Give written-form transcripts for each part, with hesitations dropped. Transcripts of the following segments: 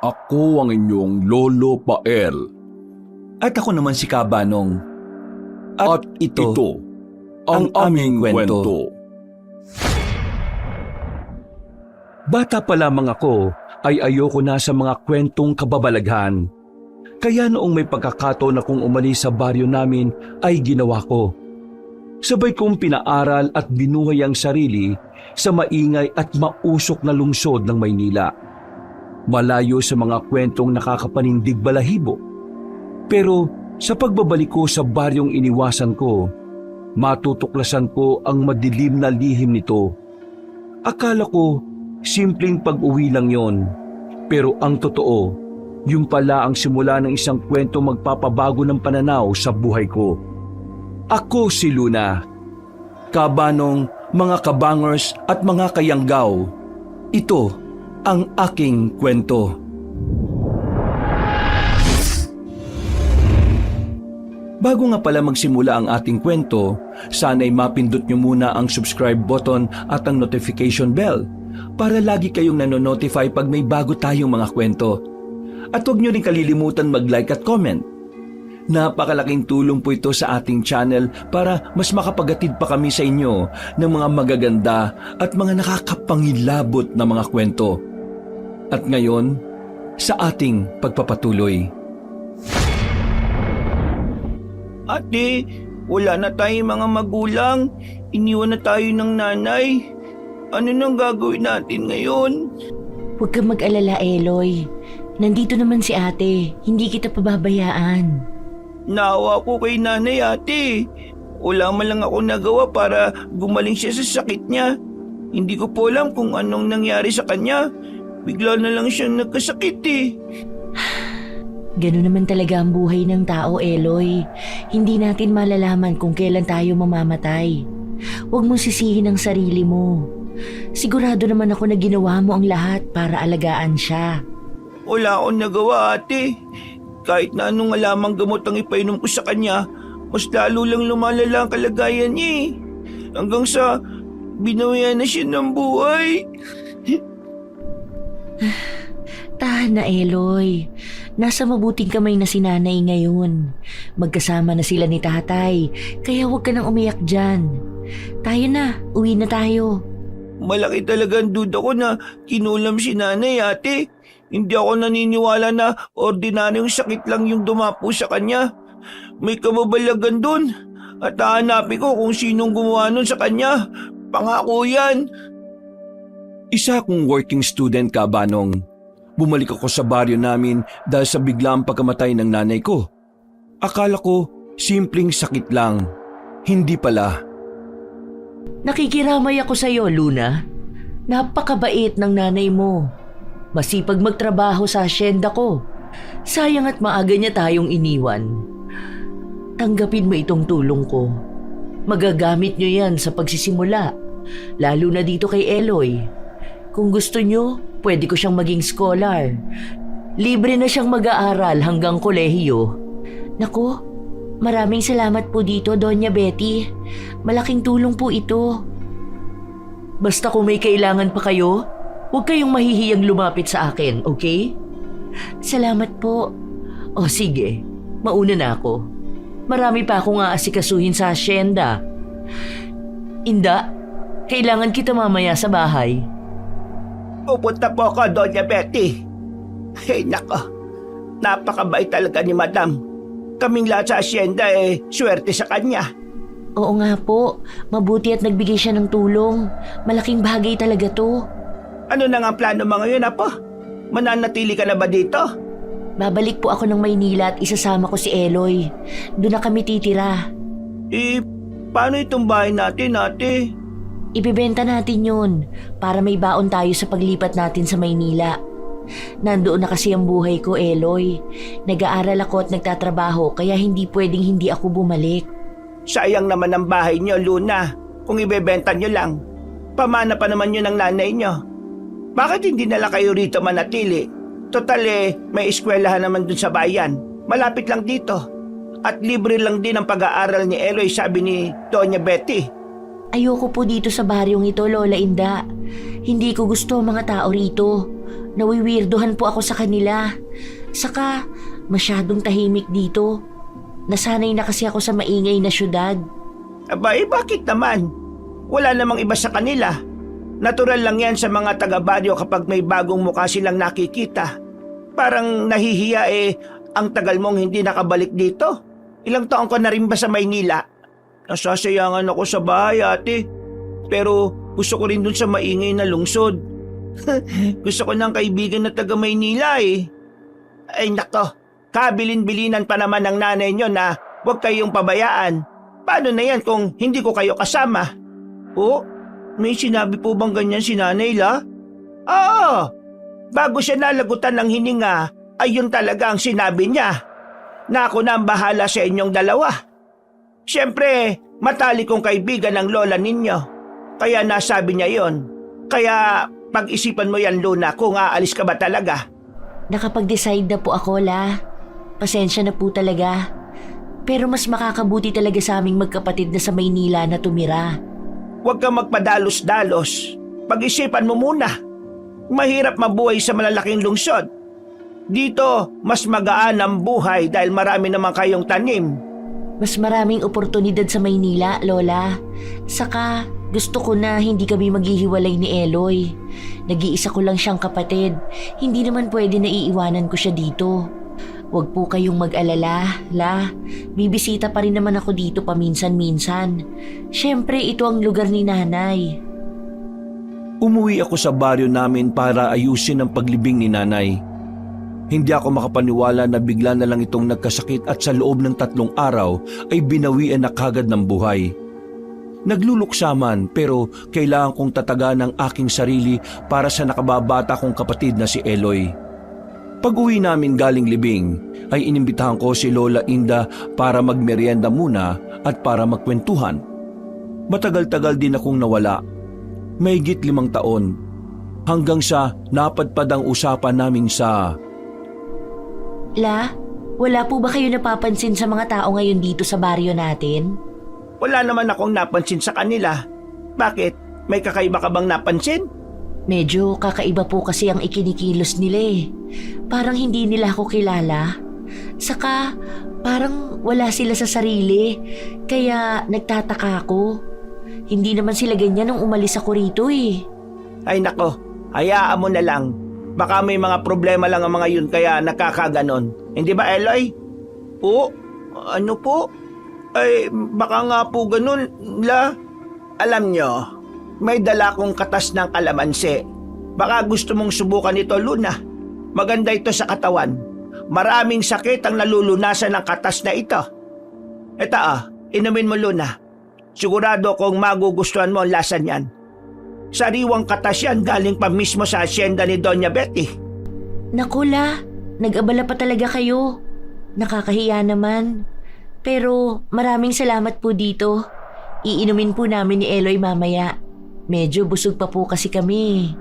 Ako ang inyong Lolo Pael. At ako naman si Kabanong. At ito ang aming kwento. Bata pa lamang ako ay ayoko na sa mga kwentong kababalaghan. Kaya noong may pagkakataon akong umalis sa baryo namin ay ginawa ko. Sabay kong pinaaral at binuhay ang sarili sa maingay at mausok na lungsod ng Maynila. Malayo sa mga kwentong nakakapanindig balahibo. Pero sa pagbabalik ko sa baryong iniwasan ko, matutuklasan ko ang madilim na lihim nito. Akala ko simpleng pag-uwi lang yon. Pero ang totoo, yung pala ang simula ng isang kwento magpapabago ng pananaw sa buhay ko. Ako si Luna. Kabanong, mga kabangers at mga kayanggaw. Ito ang aking kwento. Bago nga pala magsimula ang ating kwento, sana'y mapindot nyo muna ang subscribe button at ang notification bell para lagi kayong nanonotify pag may bago tayong mga kwento. At huwag nyo rin kalilimutan mag-like at comment. Napakalaking tulong po ito sa ating channel para mas makapagatid pa kami sa inyo ng mga magaganda at mga nakakapangilabot na mga kwento. At ngayon, sa ating pagpapatuloy. Ate, wala na tayong mga magulang. Iniwan na tayo ng nanay. Ano nang gagawin natin ngayon? Huwag kang mag-alala, Eloy. Nandito naman si ate. Hindi kita pababayaan. Naawa ko kay nanay, ate. Wala man lang ako nagawa para gumaling siya sa sakit niya. Hindi ko po alam kung anong nangyari sa kanya. Bigla na lang siyang nagkasakit eh. Ganun naman talaga ang buhay ng tao, Eloy. Hindi natin malalaman kung kailan tayo mamamatay. Huwag mong sisihin ang sarili mo. Sigurado naman ako na ginawa mo ang lahat para alagaan siya. Wala akong nagawa, ate. Kahit na anong alamang gamot ang ipainom ko sa kanya, mas lalo lang lumalala ang kalagayan niya eh. Hanggang sa binawian na siya ng buhay. Tahan na, Eloy. Nasa mabuting kamay na si nanay ngayon. Magkasama na sila ni tatay, kaya huwag ka nang umiyak dyan. Tayo na, uwi na tayo. Malaki talagang duda ko na kinulam si nanay, ate. Hindi ako naniniwala na ordinaryong sakit lang yung dumapo sa kanya. May kababalagan dun. At hahanapin ko kung sinong gumawa nun sa kanya. Pangako yan. Isa akong working student, Kabanong. Bumalik ako sa baryo namin dahil sa biglang pagkamatay ng nanay ko. Akala ko simpleng sakit lang. Hindi pala. Nakikiramay ako sa iyo, Luna. Napakabait ng nanay mo. Masipag magtrabaho sa asyenda ko. Sayang at maaga niya tayong iniwan. Tanggapin mo itong tulong ko. Magagamit niyo yan sa pagsisimula. Lalo na dito kay Eloy. Kung gusto niyo, pwede ko siyang maging scholar. Libre na siyang mag-aaral hanggang kolehiyo. Naku, maraming salamat po dito, Doña Betty. Malaking tulong po ito. Basta kung may kailangan pa kayo, huwag kayong mahihiyang lumapit sa akin, okay? Salamat po. O sige, mauna na ako. Marami pa akong aasikasuhin sa asyenda. Inda, kailangan kita mamaya sa bahay. Pupunta po ako, Doña Betty. Hey, nako. Napakabait talaga ni Madam. Kaming lahat sa asyenda swerte sa kanya. Oo nga po, mabuti at nagbigay siya ng tulong. Malaking bagay talaga to. Ano na nga ang plano mo ngayon, Apo? Mananatili ka na ba dito? Babalik po ako ng Maynila at isasama ko si Eloy. Doon na kami titira. Paano itong bahay natin, ate? Ibebenta natin yun para may baon tayo sa paglipat natin sa Maynila. Nandoon na kasi ang buhay ko, Eloy. Nag-aaral ako at nagtatrabaho kaya hindi pwedeng hindi ako bumalik. Sayang naman ang bahay niyo, Luna. Kung ibebenta niyo lang. Pamana pa naman yun ng nanay niyo. Bakit hindi na lang kayo rito manatili? Total may eskwelahan naman dun sa bayan. Malapit lang dito. At libre lang din ang pag-aaral ni Eloy, sabi ni Doña Betty. Ayoko po dito sa baryong ito, Lola Inda. Hindi ko gusto ang mga tao rito. nawiwirdohan po ako sa kanila. Saka, masyadong tahimik dito. Nasanay na kasi ako sa maingay na syudad. Abay, bakit naman? Wala namang iba sa kanila. Natural lang yan sa mga taga-baryo kapag may bagong mukha silang nakikita. Parang nahihiya ang tagal mong hindi nakabalik dito. Ilang taon ka na rin ba sa Maynila? Nasasayangan ako sa bahay, ate. Pero gusto ko rin dun sa maingay na lungsod. Gusto ko ng kaibigan na taga Maynila eh. Ay nako, kabilin-bilinan pa naman ng nanay nyo na huwag kayong pabayaan. Paano na yan kung hindi ko kayo kasama? Oh, may sinabi po bang ganyan si Nanay La? Oo, bago siya nalagutan ng hininga, ay yun talaga ang sinabi niya. Na ako na ang bahala sa inyong dalawa. Siyempre, matalik kong kaibigan ng lola ninyo. Kaya nasabi niya yon. Kaya pag-isipan mo yan, Luna, kung aalis ka ba talaga. Nakapag-decide na po ako, La. Pasensya na po talaga. Pero mas makakabuti talaga sa aming magkapatid na sa Maynila na tumira. Huwag kang magpadalos-dalos. Pag-isipan mo muna. Mahirap mabuhay sa malalaking lungsod. Dito, mas magaan ang buhay dahil marami naman kayong tanim. Mas maraming oportunidad sa Maynila, Lola. Saka, gusto ko na hindi kami maghihiwalay ni Eloy. Nag-iisa ko lang siyang kapatid. Hindi naman pwede na iiwanan ko siya dito. Huwag po kayong mag-alala, La. Bibisita pa rin naman ako dito paminsan-minsan. Siyempre, ito ang lugar ni Nanay. Umuwi ako sa baryo namin para ayusin ang paglibing ni Nanay. Hindi ako makapaniwala na bigla na lang itong nagkasakit at sa loob ng 3 araw ay binawian na kagad ng buhay. Nagluluksa man pero kailangan kong tatagan ang aking sarili para sa nakababata kong kapatid na si Eloy. Pag-uwi namin galing libing ay inimbitahan ko si Lola Inda para magmerienda muna at para magkwentuhan. Matagal-tagal din akong nawala. Mahigit 5 taon. Hanggang sa napadpad ang usapan namin sa... La, wala po ba kayo napapansin sa mga tao ngayon dito sa baryo natin? Wala naman akong napansin sa kanila. Bakit? May kakaiba ka bang napansin? Medyo kakaiba po kasi ang ikinikilos nila eh. Parang hindi nila ako kilala. Saka parang wala sila sa sarili. Kaya nagtataka ako. Hindi naman sila ganyan nung umalis ako rito eh. Ay nako, hayaan mo na lang. Baka may mga problema lang ang mga yun kaya nakakaganon. Hindi ba, Eloy? Po? Ano po? Ay, baka nga po ganun, La. Alam nyo, may dala kong katas ng kalamansi. Baka gusto mong subukan ito, Luna. Maganda ito sa katawan. Maraming sakit ang nalulunasan ng katas na ito. Ito inumin mo, Luna. Sigurado kong magugustuhan mo ang lasa niyan. Sariwang katas yan galing pa mismo sa asyenda ni Doña Betty. Naku, La, nag-abala pa talaga kayo. Nakakahiya naman. Pero maraming salamat po dito. Iinumin po namin ni Eloy mamaya. Medyo busog pa po kasi kami.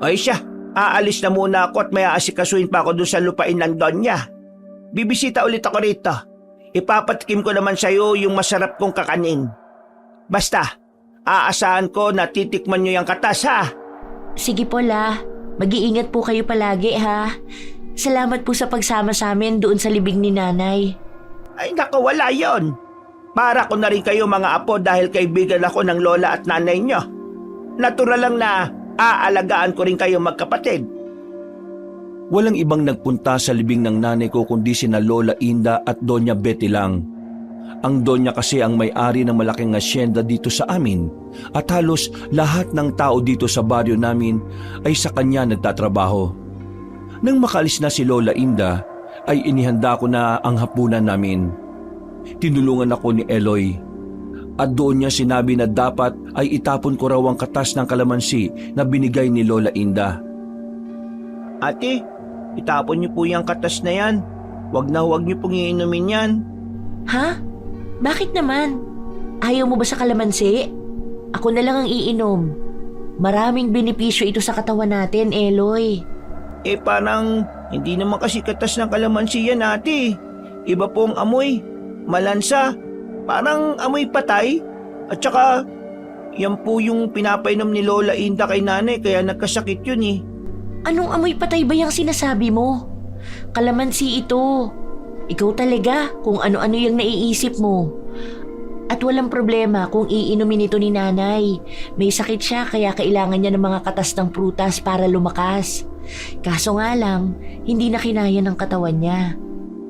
Ay siya, aalis na muna ako at may aasikasuhin pa ako doon sa lupain ng Doña. Bibisita ulit ako rito. Ipapatikim ko naman sa'yo yung masarap kong kakanin. Basta, aasahan ko na titikman nyo yung katas, ha? Sige po, La. Mag-iingat po kayo palagi, ha? Salamat po sa pagsama sa amin doon sa libing ni Nanay. Ay naku, wala yon. Para ko na rin kayo mga apo dahil kaibigan ako ng lola at nanay nyo. Natural lang na aalagaan ko rin kayo magkapatid. Walang ibang nagpunta sa libing ng nanay ko kundi sina Lola Inda at Doña Betty lang. Ang Doña kasi ang may-ari ng malaking asyenda dito sa amin at halos lahat ng tao dito sa baryo namin ay sa kanya nagtatrabaho. Nang makalis na si Lola Inda, ay inihanda ko na ang hapunan namin. Tinulungan ako ni Eloy at doon niya sinabi na dapat ay itapon ko raw ang katas ng kalamansi na binigay ni Lola Inda. Ate, itapon niyo po yung katas na yan. Huwag niyo pong iinumin yan. Ha? Bakit naman? Ayaw mo ba sa kalamansi? Ako na lang ang iinom. Maraming benepisyo ito sa katawan natin, Eloy. Parang hindi naman kasi katas ng kalamansi yan, ate. Iba po ang amoy. Malansa. Parang amoy patay. At saka, yan po yung pinapainom ni Lola Inda kay nanay kaya nagkasakit yun eh. Anong amoy patay ba yung sinasabi mo? Kalamansi ito. Ikaw talaga kung ano-ano yung naiisip mo. At walang problema kung iinumin ito ni nanay. May sakit siya kaya kailangan niya ng mga katas ng prutas para lumakas. Kaso nga lang, hindi na kinaya ng katawan niya.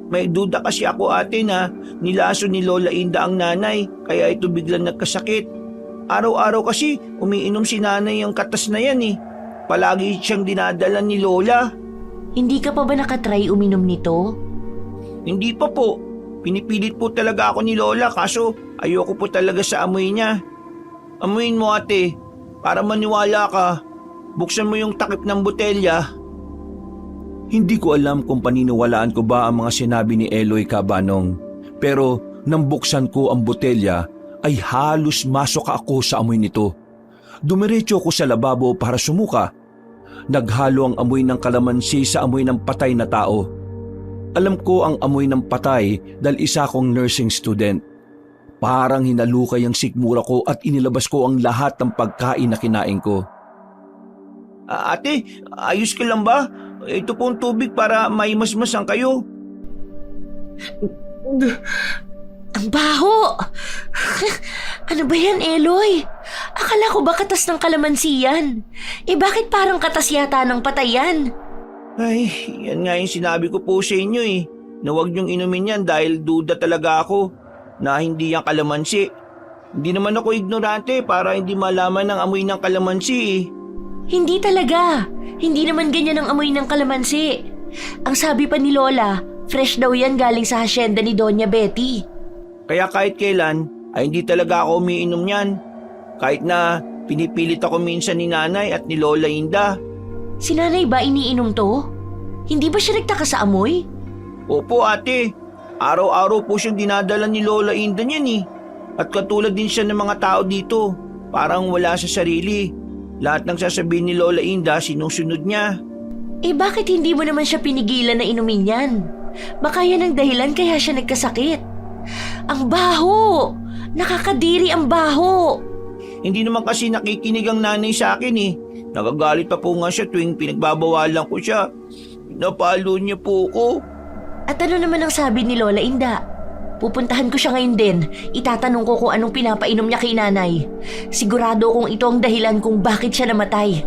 May duda kasi ako ate na nilaso ni Lola Inda ang nanay kaya ito biglang nagkasakit. Araw-araw kasi umiinom si nanay yung katas na yan eh. Palagi siyang dinadala ni Lola. Hindi ka pa ba nakatry uminom nito? Hindi pa po. Pinipilit po talaga ako ni Lola kaso ayoko po talaga sa amoy niya. Amuin mo ate, para maniwala ka. Buksan mo yung takip ng botelya. Hindi ko alam kung paniniwalaan ko ba ang mga sinabi ni Eloy Cabanong. Pero nang buksan ko ang botelya, ay halos masok ako sa amoy nito. Dumiretso ako sa lababo para sumuka. Naghalo ang amoy ng kalamansi sa amoy ng patay na tao. Alam ko ang amoy ng patay dahil isa akong nursing student. Parang hinalukay ang sikmura ko at inilabas ko ang lahat ng pagkain na kinain ko. Ate, ayos ka lang ba? Ito pong tubig para maimasmasan kayo. Ang baho! Ano ba yan, Eloy? Akala ko ba katas ng kalamansi yan? Bakit parang katas yata ng patay yan? Ay, yan nga yung sinabi ko po sa inyo eh. Na huwag niyong inumin yan dahil duda talaga ako na hindi yan kalamansi. Hindi naman ako ignorante para hindi malaman ng amoy ng kalamansi eh. Hindi talaga. Hindi naman ganyan ang amoy ng kalamansi. Ang sabi pa ni Lola, fresh daw yan galing sa hasyenda ni Doña Betty. Kaya kahit kailan ay hindi talaga ako umiinom yan. Kahit na pinipilit ako minsan ni nanay at ni Lola Inda. Si nanay ba iniinom to? Hindi ba siya nagtaka sa amoy? Opo ate, araw-araw po siyang dinadala ni Lola Inda niyan eh. At katulad din siya ng mga tao dito, parang wala sa sarili. Lahat ng sasabihin ni Lola Inda sinusunod niya. Bakit hindi mo naman siya pinigilan na inumin yan? Baka yan ang dahilan kaya siya nagkasakit. Ang baho! Nakakadiri ang baho! Hindi naman kasi nakikinig ang nanay sa akin eh. Nagagalit pa po nga siya tuwing pinagbabawalan ko siya. Napalo niya po ko. At ano naman ang sabi ni Lola Inda? Pupuntahan ko siya ngayon din. Itatanong ko kung anong pinapainom niya kay nanay. Sigurado kung ito ang dahilan kung bakit siya namatay.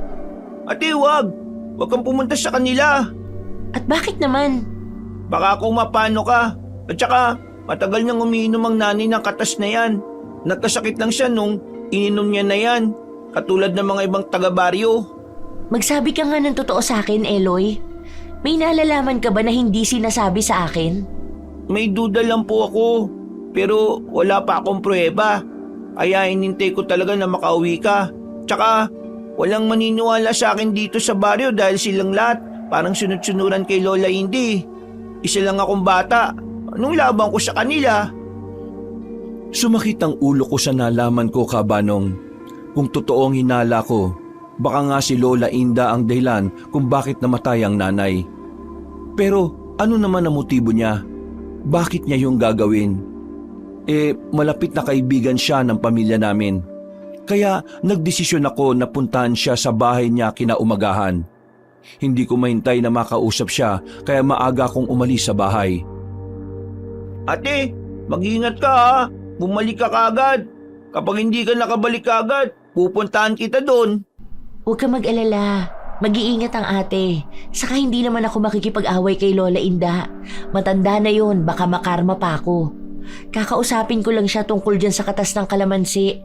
Ate, wag! Wag kang pumunta sa kanila. At bakit naman? Baka kung mapano ka. At saka, matagal niyang umiinom ang nanay ng katas na yan. Nagkasakit lang siya nung ininom niya na yan. Katulad ng mga ibang taga-baryo. Magsabi ka nga ng totoo sa akin, Eloy. May nalalaman ka ba na hindi sinasabi sa akin? May duda lang po ako. Pero wala pa akong pruweba. Kaya inintay ko talaga na makauwi ka. Tsaka, walang maniniwala sa akin dito sa baryo dahil silang lahat parang sunod-sunuran kay Lola Indy. Isa lang akong bata. Anong laban ko sa kanila? Sumakit ang ulo ko sa nalaman ko, Cabanong. Kung totoong hinala ko, baka nga si Lola Inda ang dahilan kung bakit namatay ang nanay. Pero ano naman ang motibo niya? Bakit niya yung gagawin? Malapit na kaibigan siya ng pamilya namin. Kaya nagdesisyon ako na puntahan siya sa bahay niya kinaumagahan. Hindi ko mahintay na makausap siya kaya maaga akong umalis sa bahay. Ate, mag-ingat ka ha. Bumalik ka kagad. Kapag hindi ka nakabalik kagad, pupuntahan kita doon. Huwag ka mag-alala. Mag-iingat ang ate. Saka hindi naman ako makikipag-away kay Lola Inda. Matanda na yun, baka makarma pa ako. Kakausapin ko lang siya tungkol dyan sa katas ng kalamansi.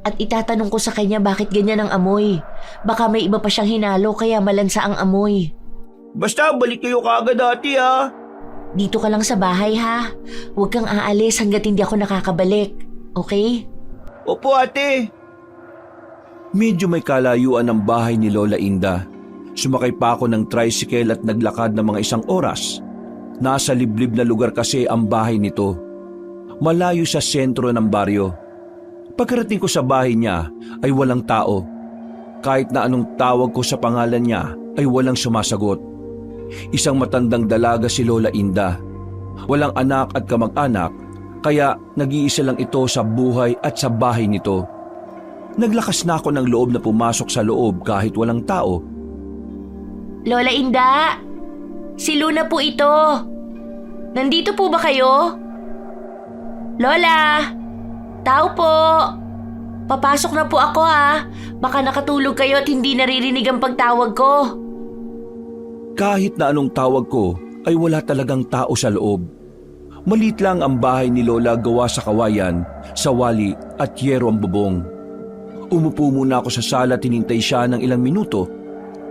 At itatanong ko sa kanya bakit ganyan ang amoy. Baka may iba pa siyang hinalo kaya malansa ang amoy. Basta balik kayo kagad ate ha. Dito ka lang sa bahay ha. Huwag kang aalis hanggat hindi ako nakakabalik. Okay? Opo ate. Medyo may kalayuan ang bahay ni Lola Inda. Sumakay pa ako ng tricycle at naglakad ng mga 1 oras. Nasa liblib na lugar kasi ang bahay nito. Malayo sa sentro ng baryo. Pagkarating ko sa bahay niya ay walang tao. Kahit na anong tawag ko sa pangalan niya ay walang sumasagot. Isang matandang dalaga si Lola Inda. Walang anak at kamag-anak, kaya nag-iisa lang ito sa buhay at sa bahay nito. Naglakas na ako ng loob na pumasok sa loob kahit walang tao. Lola Inda, si Luna po ito. Nandito po ba kayo? Lola, tao po. Papasok na po ako ha. Baka nakatulog kayo at hindi naririnig ang pagtawag ko. Kahit na anong tawag ko ay wala talagang tao sa loob. Maliit lang ang bahay ni Lola gawa sa kawayan, sawali at yero ang bubong. Umupo muna ako sa sala at hinintay siya ng ilang minuto.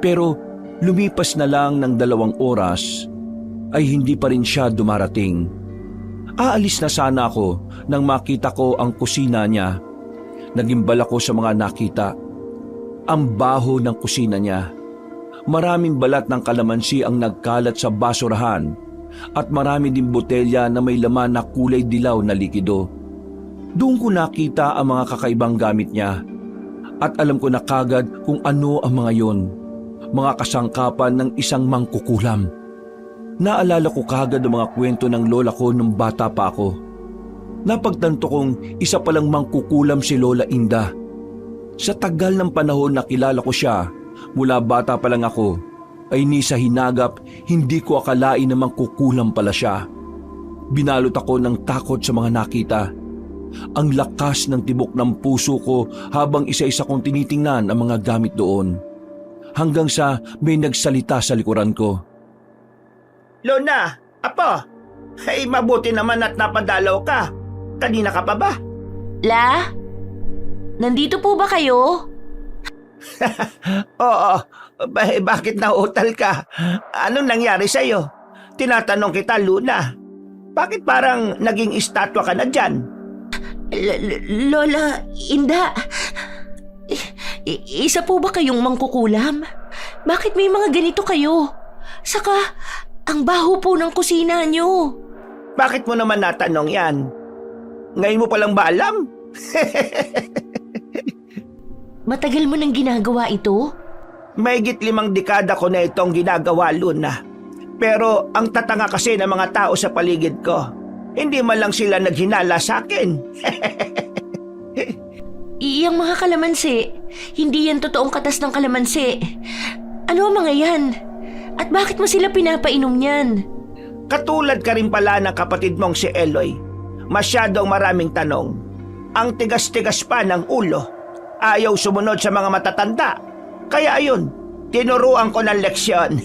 Pero lumipas na lang ng 2 oras ay hindi pa rin siya dumarating. Aalis na sana ako nang makita ko ang kusina niya. Nagimbal ako sa mga nakita. Ang baho ng kusina niya. Maraming balat ng kalamansi ang nagkalat sa basurahan at marami din botelya na may laman na kulay dilaw na likido. Doon ko nakita ang mga kakaibang gamit niya at alam ko na kagad kung ano ang mga yon. Mga kasangkapan ng isang mangkukulam. Naalala ko kagad ang mga kwento ng lola ko nung bata pa ako. Napagtanto kong isa palang mangkukulam si Lola Inda. Sa tagal ng panahon na kilala ko siya, mula bata pa lang ako, ay ni sa hinagap hindi ko akalain na mangkukulam pala siya. Binalot ako ng takot sa mga nakita. Ang lakas ng tibok ng puso ko habang isa-isa kong tinitingnan ang mga gamit doon. Hanggang sa may nagsalita sa likuran ko. Luna, apo, ay mabuti naman at napadalaw ka. Kanina ka pa ba? La? Nandito po ba kayo? Oo, bakit nauutal ka? Anong nangyari sa'yo? Tinatanong kita, Luna. Bakit parang naging estatwa ka na dyan? Lola Inda, isa po ba kayong mangkukulam? Bakit may mga ganito kayo? Saka, ang baho po ng kusina niyo. Bakit mo naman natanong yan? Ngayon mo palang ba alam? Matagal mo nang ginagawa ito? Mahigit 5 dekada ko na itong ginagawa, Luna. Pero ang tatanga kasi ng mga tao sa paligid ko, hindi man lang sila naghinala sa akin. Iyang mga kalamansi, hindi yan totoong katas ng kalamansi. Ano ang mga yan? At bakit mo sila pinapainom niyan? Katulad ka rin pala ng kapatid mong si Eloy. Masyadong maraming tanong. Ang tigas-tigas pa ng ulo. Ayaw sumunod sa mga matatanda. Kaya ayun, tinuruan ko ng leksyon.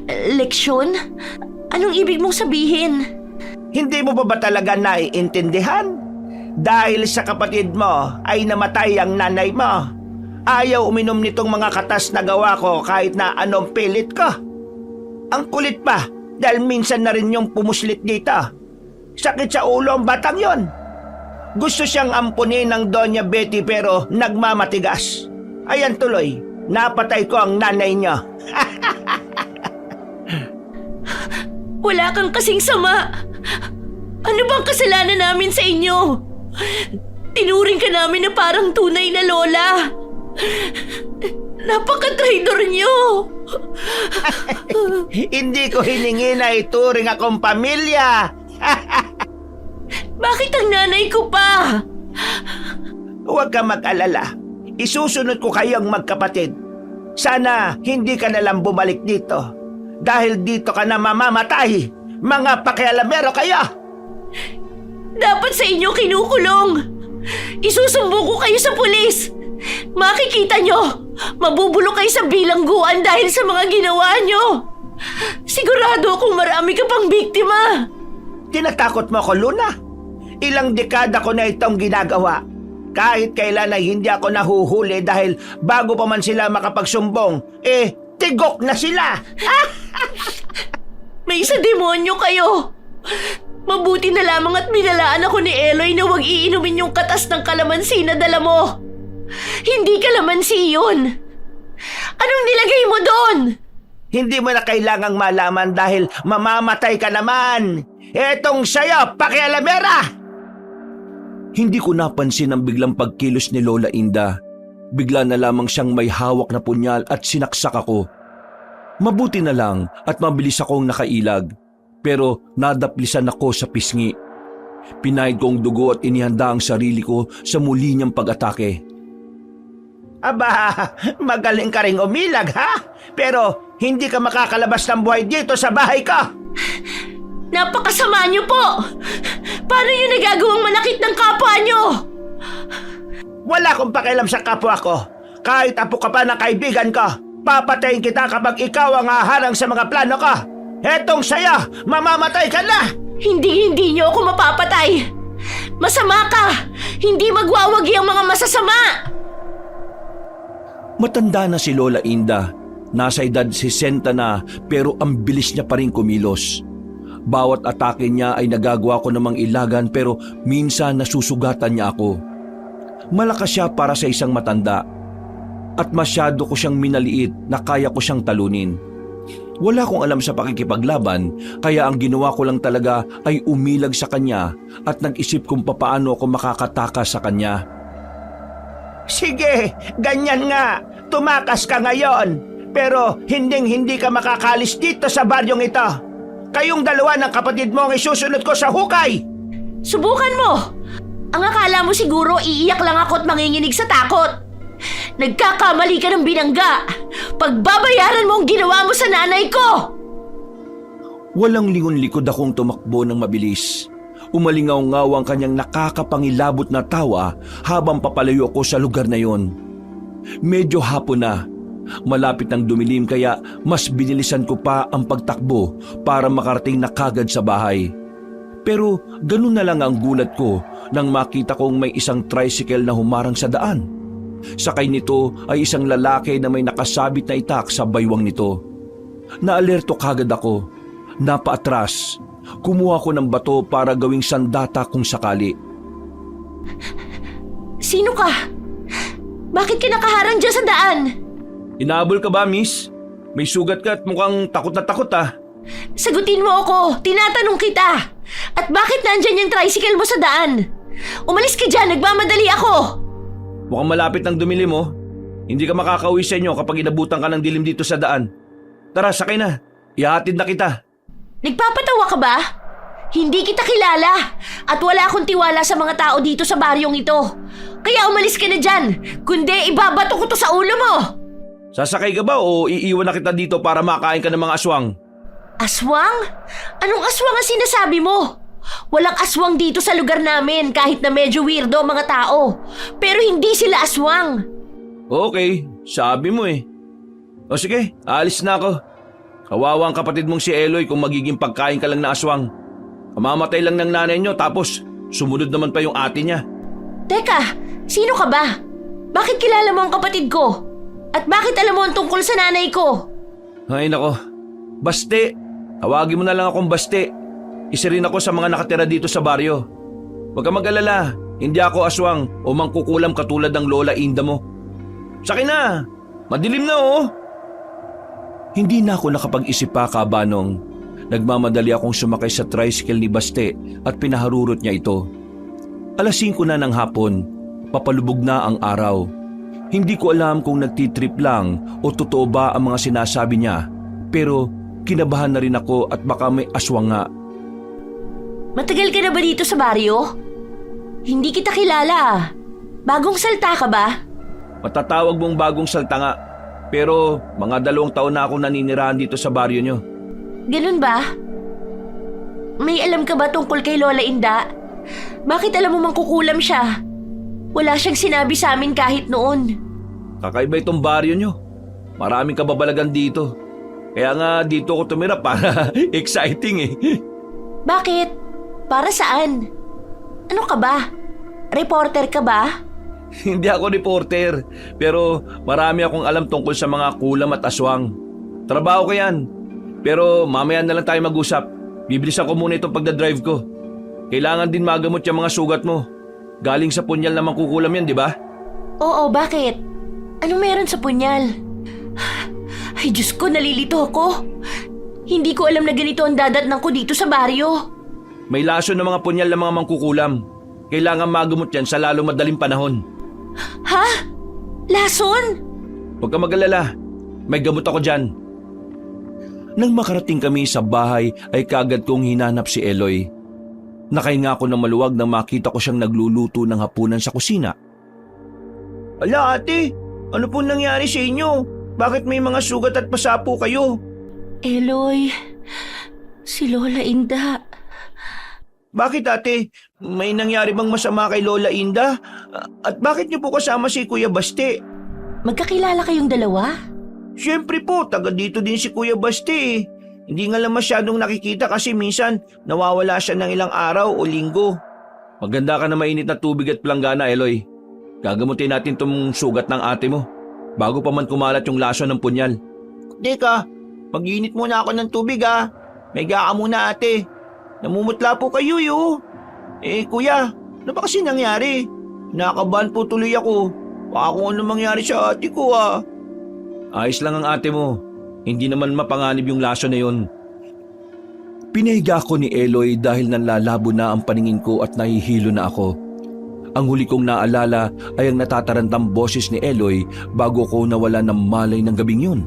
Leksyon? Anong ibig mong sabihin? Hindi mo ba talaga naiintindihan? Dahil sa kapatid mo ay namatay ang nanay mo. Ayaw uminom nitong mga katas na gawa ko kahit na anong pilit ko. Ang kulit pa dahil minsan na rin yung pumuslit dito. Sakit sa ulo ang batang yon. Gusto siyang ampunin ng Doña Betty pero nagmamatigas. Ayan tuloy, napatay ko ang nanay niyo. Wala kang kasing sama. Ano bang kasalanan namin sa inyo? Tinuring ka namin na parang tunay na lola. Napaka-traidor niyo. Hindi ko hiningi na ituring akong pamilya. Bakit ang nanay ko pa? Huwag ka mag-alala. Isusunod ko kayong magkapatid. Sana hindi ka nalang bumalik dito. Dahil dito ka na mamamatay. Mga pakialamero kayo! Dapat sa inyo kinukulong. Isusumbong ko kayo sa pulis. Makikita nyo, mabubulok kayo sa bilangguan dahil sa mga ginawa nyo. Sigurado akong marami ka pang biktima. Tinatakot mo ako, Luna? Ilang dekada ko na itong ginagawa. Kahit kailan ay hindi ako nahuhuli dahil bago pa man sila makapagsumbong, tigok na sila! May isa demonyo kayo. Mabuti na lamang at binalaan ako ni Eloy na huwag iinumin yung katas ng kalamansi na dala mo. Hindi kalamansi yun. Anong nilagay mo doon? Hindi mo na kailangang malaman dahil mamamatay ka naman. Etong sayo, pakialamera! Hindi ko napansin ang biglang pagkilos ni Lola Inda. Bigla na lamang siyang may hawak na punyal at sinaksak ako. Mabuti na lang at mabilis akong nakailag. Pero nadaplisan ako sa pisngi. Pinahid ko ang dugo at inihanda ang sarili ko sa muli niyang pag-atake. Aba, magaling ka ring umilag ha? Pero hindi ka makakalabas ng buhay dito sa bahay ko. Napakasama niyo po! Paano niyo nagagawang manakit ng kapwa niyo? Wala akong pakialam sa kapwa ko. Kahit apo ka pa ng kaibigan ko, papatayin kita kapag ikaw ang haharang sa mga plano ko. Hetong saya, mamamatay ka na! Hindi niyo ako mapapatay! Masama ka! Hindi magwawagi ang mga masasama! Matanda na si Lola Inda. Nasa edad 60 na pero ang bilis niya pa rin kumilos. Bawat atake niya ay nagagawa ko namang ilagan pero minsan nasusugatan niya ako. Malakas siya para sa isang matanda. At masyado ko siyang minaliit na kaya ko siyang talunin. Wala akong alam sa pakikipaglaban kaya ang ginawa ko lang talaga ay umilag sa kanya at nag-isip kung papaano ako makakatakas sa kanya. Sige, ganyan nga. Tumakas ka ngayon. Pero hindi ka makakalis dito sa baryong ito. Kayong dalawa ng kapatid mo ang isusunod ko sa hukay. Subukan mo! Ang akala mo siguro iiyak lang ako at manginginig sa takot. Nagkakamali ka ng binangga. Pagbabayaran mo ang ginawa mo sa nanay ko! Walang lingon-likod akong tumakbo ng mabilis. Umalingaw-ngaw ang kanyang nakakapangilabot na tawa habang papalayo ko sa lugar na yon. Medyo hapon na. Malapit ng dumilim kaya mas binilisan ko pa ang pagtakbo para makarating na kagad sa bahay. Pero ganun na lang ang gulat ko nang makita kong may isang tricycle na humarang sa daan. Sakay nito ay isang lalaki na may nakasabit na itak sa baywang nito. Naalerto kagad ako. Napaatras. Kumuha ko ng bato para gawing sandata kung sakali. Sino ka? Bakit ka nakaharang dyan sa daan? Inaabol ka ba, miss? May sugat ka at mukhang takot na takot ah. Sagutin mo ako! Tinatanong kita! At bakit nandyan yung tricycle mo sa daan? Umalis ka dyan! Nagmamadali ako! Mukhang malapit ng dumilim mo. Hindi ka makakauwi sa inyo kapag inabutan ka ng dilim dito sa daan. Tara, sakay na. Ihahatid na kita. Nagpapatawa ka ba? Hindi kita kilala at wala akong tiwala sa mga tao dito sa baryong ito. Kaya umalis ka na dyan, kundi ibabato ko to sa ulo mo! Sasakay ka ba o iiwan na kita dito para makain ka ng mga aswang? Aswang? Anong aswang ang sinasabi mo? Walang aswang dito sa lugar namin kahit na medyo weirdo ang mga tao. Pero hindi sila aswang. Okay, sabi mo eh. O sige, aalis na ako. Kawawa ang kapatid mong si Eloy kung magiging pagkain ka lang na aswang. Kamamatay lang ng nanay niyo tapos sumunod naman pa yung ate niya. Teka, sino ka ba? Bakit kilala mo ang kapatid ko? At bakit alam mo ang tungkol sa nanay ko? Ay nako, Baste. Tawagin mo na lang akong Baste. Isa rin ako sa mga nakatira dito sa baryo. Huwag ka mag-alala, hindi ako aswang o mangkukulam katulad ng Lola Inda mo. Sakin na, madilim na oh. Hindi na ako nakapag-isip pa, Kabanong. Nagmamadali akong sumakay sa tricycle ni Baste at pinaharurot niya ito. 5:00 na ng hapon, papalubog na ang araw. Hindi ko alam kung nagtitrip lang o totoo ba ang mga sinasabi niya, pero kinabahan na rin ako at baka may aswang nga. Matagal ka na ba dito sa baryo? Hindi kita kilala. Bagong salta ka ba? Matatawag mong bagong salta nga, pero mga 2 taon na akong naninirahan dito sa baryo niyo. Ganun ba? May alam ka ba tungkol kay Lola Inda? Bakit alam mo mangkukulam siya? Wala siyang sinabi sa amin kahit noon. Kakaiba itong baryo niyo. Maraming kababalagan dito. Kaya nga dito ako tumira para exciting eh. Bakit? Para saan? Ano ka ba? Reporter ka ba? Hindi ako reporter, pero marami akong alam tungkol sa mga kulam at aswang. Trabaho ko yan. Pero mamaya na lang tayo mag-usap. Bibilisan ko muna itong pagdadrive ko. Kailangan din magamot yung mga sugat mo. Galing sa punyal na mangkukulam yan, di ba? Oo, bakit? Anong meron sa punyal? Ay, Diyos ko, nalilito ako. Hindi ko alam na ganito ang dadatnan ko dito sa baryo. May laso ng mga punyal na mga mangkukulam. Kailangan magamot yan sa lalo madaling panahon. Ha? Lason? Huwag ka mag-alala. May gamot ako dyan. Nang makarating kami sa bahay ay kagad kong hinanap si Eloy. Nakahinga ako ng maluwag nang makita ko siyang nagluluto ng hapunan sa kusina. Ala ate, Ano po nangyari sa inyo? Bakit may mga sugat at pasa po kayo? Eloy, si Lola Inda. Bakit ate? May nangyari bang masama kay Lola Inda? At bakit niyo po kasama si Kuya Basti? Magkakilala kayong dalawa? Siyempre po, taga dito din si Kuya Basti eh. Hindi nga lang masyadong nakikita kasi minsan nawawala siya ng ilang araw o linggo. Maganda ka na mainit na tubig at planggana, Eloy. Gagamutin natin tong sugat ng ate mo bago pa man kumalat yung laso ng punyal. Teka, mag-init muna ako ng tubig ah. May ka muna ate. Namumutla po kayo yo. Kuya, ano ba kasi nangyari? Nakabahan po tuloy ako. Baka kung ano mangyari sa ate ko ah. Ayos lang ang ate mo. Hindi naman mapanganib yung laso na yun. Pinahiga ko ni Eloy dahil nanlalabo na ang paningin ko at nahihilo na ako. Ang huli kong naalala ay ang natatarantang boses ni Eloy bago ko nawala ng malay ng gabing yun.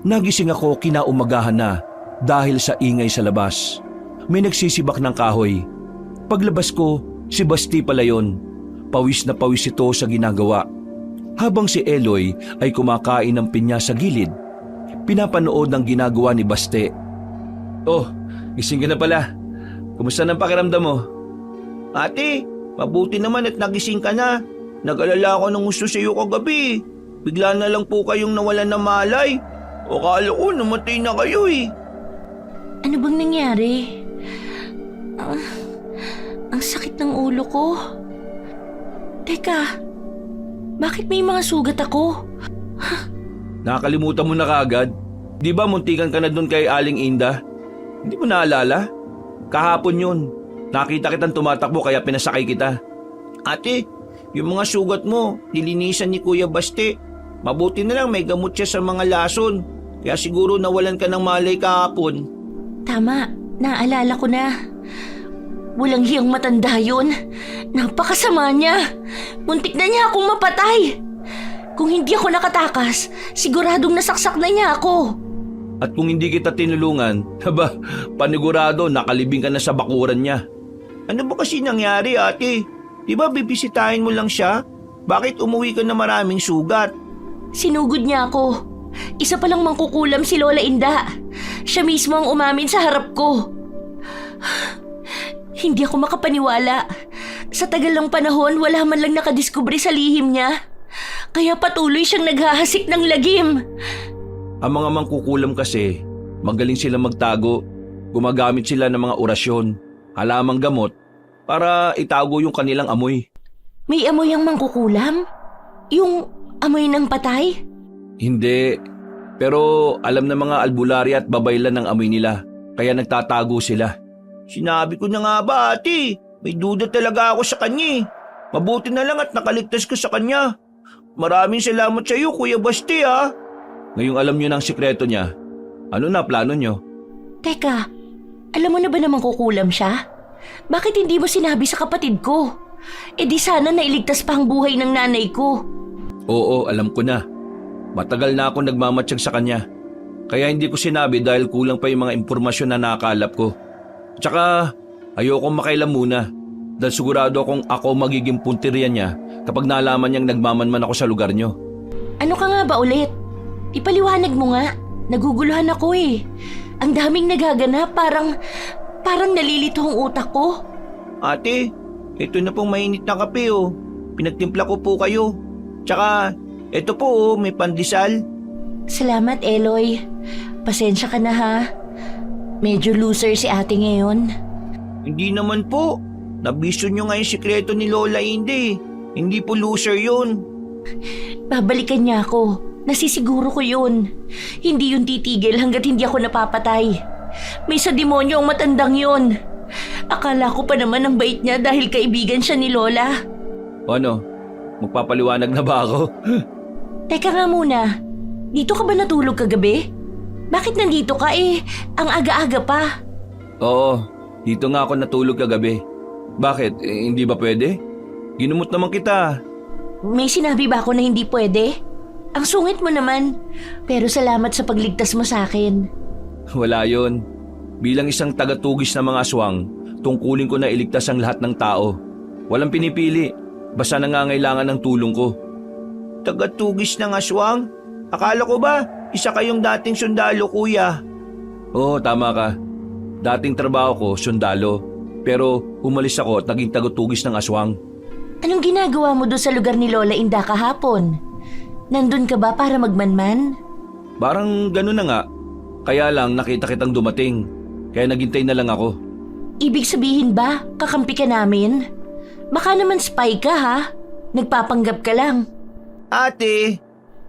Nagising ako kinaumagahan na dahil sa ingay sa labas. May nagsisibak ng kahoy. Paglabas ko, si Basti pala yun. Pawis na pawis ito sa ginagawa. Habang si Eloy ay kumakain ng pinya sa gilid, pinapanood ng ginagawa ni Basti. Oh, gising ka na pala. Kumusta ng pakiramdam mo? Ate, mabuti naman at nagising ka na. Nag-alala ako ng gusto sa iyo kagabi. Bigla na lang po kayong nawalan ng malay. O kala ko namatay na kayo eh. Ano bang nangyari? Ang sakit ng ulo ko. Teka, bakit may mga sugat ako? Nakakalimutan mo na kaagad. Di ba muntikan ka na dun kay Aling Inda? Hindi mo naalala? Kahapon yun. Nakita kitang tumatakbo kaya pinasakay kita. Ate, yung mga sugat mo, nilinisan ni Kuya Basti. Mabuti na lang may gamot siya sa mga lason. Kaya siguro nawalan ka ng malay kahapon. Tama, naalala ko na. Walang hiyang matanda yun. Napakasama niya. Muntik na niya akong mapatay. Kung hindi ako nakatakas, siguradong nasaksak na niya ako. At kung hindi kita tinulungan, panigurado nakalibing ka na sa bakuran niya. Ano ba kasi nangyari ate? Di ba bibisitahin mo lang siya? Bakit umuwi ka na maraming sugat? Sinugod niya ako. Isa palang mangkukulam si Lola Inda. Siya mismo ang umamin sa harap ko. Hindi ako makapaniwala. Sa tagal ng panahon, wala man lang nakadiskubre sa lihim niya. Kaya patuloy siyang naghahasik ng lagim. Ang mga mangkukulam kasi, magaling silang magtago. Gumagamit sila ng mga orasyon, halamang gamot, para itago yung kanilang amoy. May amoy ang mangkukulam? Yung amoy ng patay? Hindi, pero alam ng mga albularya at babaylan ng amoy nila, kaya nagtatago sila. Sinabi ko na nga ba ate? May duda talaga ako sa kanya eh. Mabuti na lang at nakaligtas ko sa kanya. Maraming salamat sa iyo Kuya Basti ha. Ngayong alam niyo ng sikreto niya, ano na plano niyo? Teka, alam mo na ba namang kukulam siya? Bakit hindi mo sinabi sa kapatid ko? E di sana nailigtas pa ang buhay ng nanay ko. Oo, alam ko na. Matagal na ako nagmamatsyag sa kanya. Kaya hindi ko sinabi dahil kulang pa yung mga impormasyon na nakalap ko. Tsaka ayokong makailam muna dahil sigurado akong ako magiging punteriya niya kapag nalaman niyang nagmamanman ako sa lugar niyo. Ano ka nga ba ulit? Ipaliwanag mo nga. Naguguluhan ako eh. Ang daming nagaganap, parang nalilito ang utak ko. Ate, ito na pong mainit na kape oh. Pinagtimpla ko po kayo. Tsaka, ito po oh, may pandesal. Salamat Eloy. Pasensya ka na ha. Medyo loser si ate ngayon. Hindi naman po. Nabisyo nyo nga yung sikreto ni Lola Inday. Hindi po loser yun. Babalikan niya ako. Nasisiguro ko yun. Hindi yun titigil hanggat hindi ako napapatay. May sa demonyo ang matandang yun. Akala ko pa naman ang bait niya dahil kaibigan siya ni Lola. O ano, magpapaliwanag na ba ako? Teka nga muna. Dito ka ba natulog kagabi? Bakit nandito ka ang aga-aga pa? Oo, dito nga ako natulog kagabi. Bakit? Hindi ba pwede? Ginumot naman kita. May sinabi ba ako na hindi pwede? Ang sungit mo naman. Pero salamat sa pagligtas mo sa akin. Wala yon. Bilang isang tagatugis ng mga aswang, tungkulin ko na iligtas ang lahat ng tao. Walang pinipili, basta nangangailangan ng tulong ko. Tagatugis ng aswang? Akala ko ba isa kayong dating sundalo, kuya? Oo, tama ka. Dating trabaho ko, sundalo. Pero umalis ako at naging tagatugis ng aswang. Anong ginagawa mo doon sa lugar ni Lola Inda kahapon? Nandun ka ba para magmanman? Parang gano'n na nga. Kaya lang nakita kitang dumating. Kaya naghintay na lang ako. Ibig sabihin ba, kakampi ka namin? Baka naman spy ka ha? Nagpapanggap ka lang. Ate,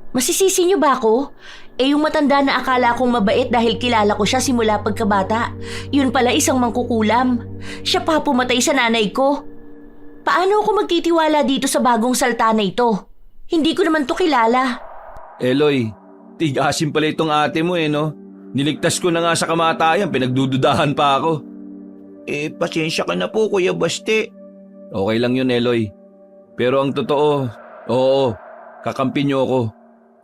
Masisisi niyo ba ako? Yung matanda na akala kong mabait dahil kilala ko siya simula pagkabata. Yun pala isang mangkukulam. Siya pa pumatay sa nanay ko. Paano ako magtitiwala dito sa bagong salta na ito? Hindi ko naman to kilala. Eloy, tigasin pala itong ate mo no? Niligtas ko na nga sa kamatayan, pinagdududahan pa ako. pasensya ka na po, Kuya Basti. Okay lang yun, Eloy. Pero ang totoo, oo, kakampi niyo ako.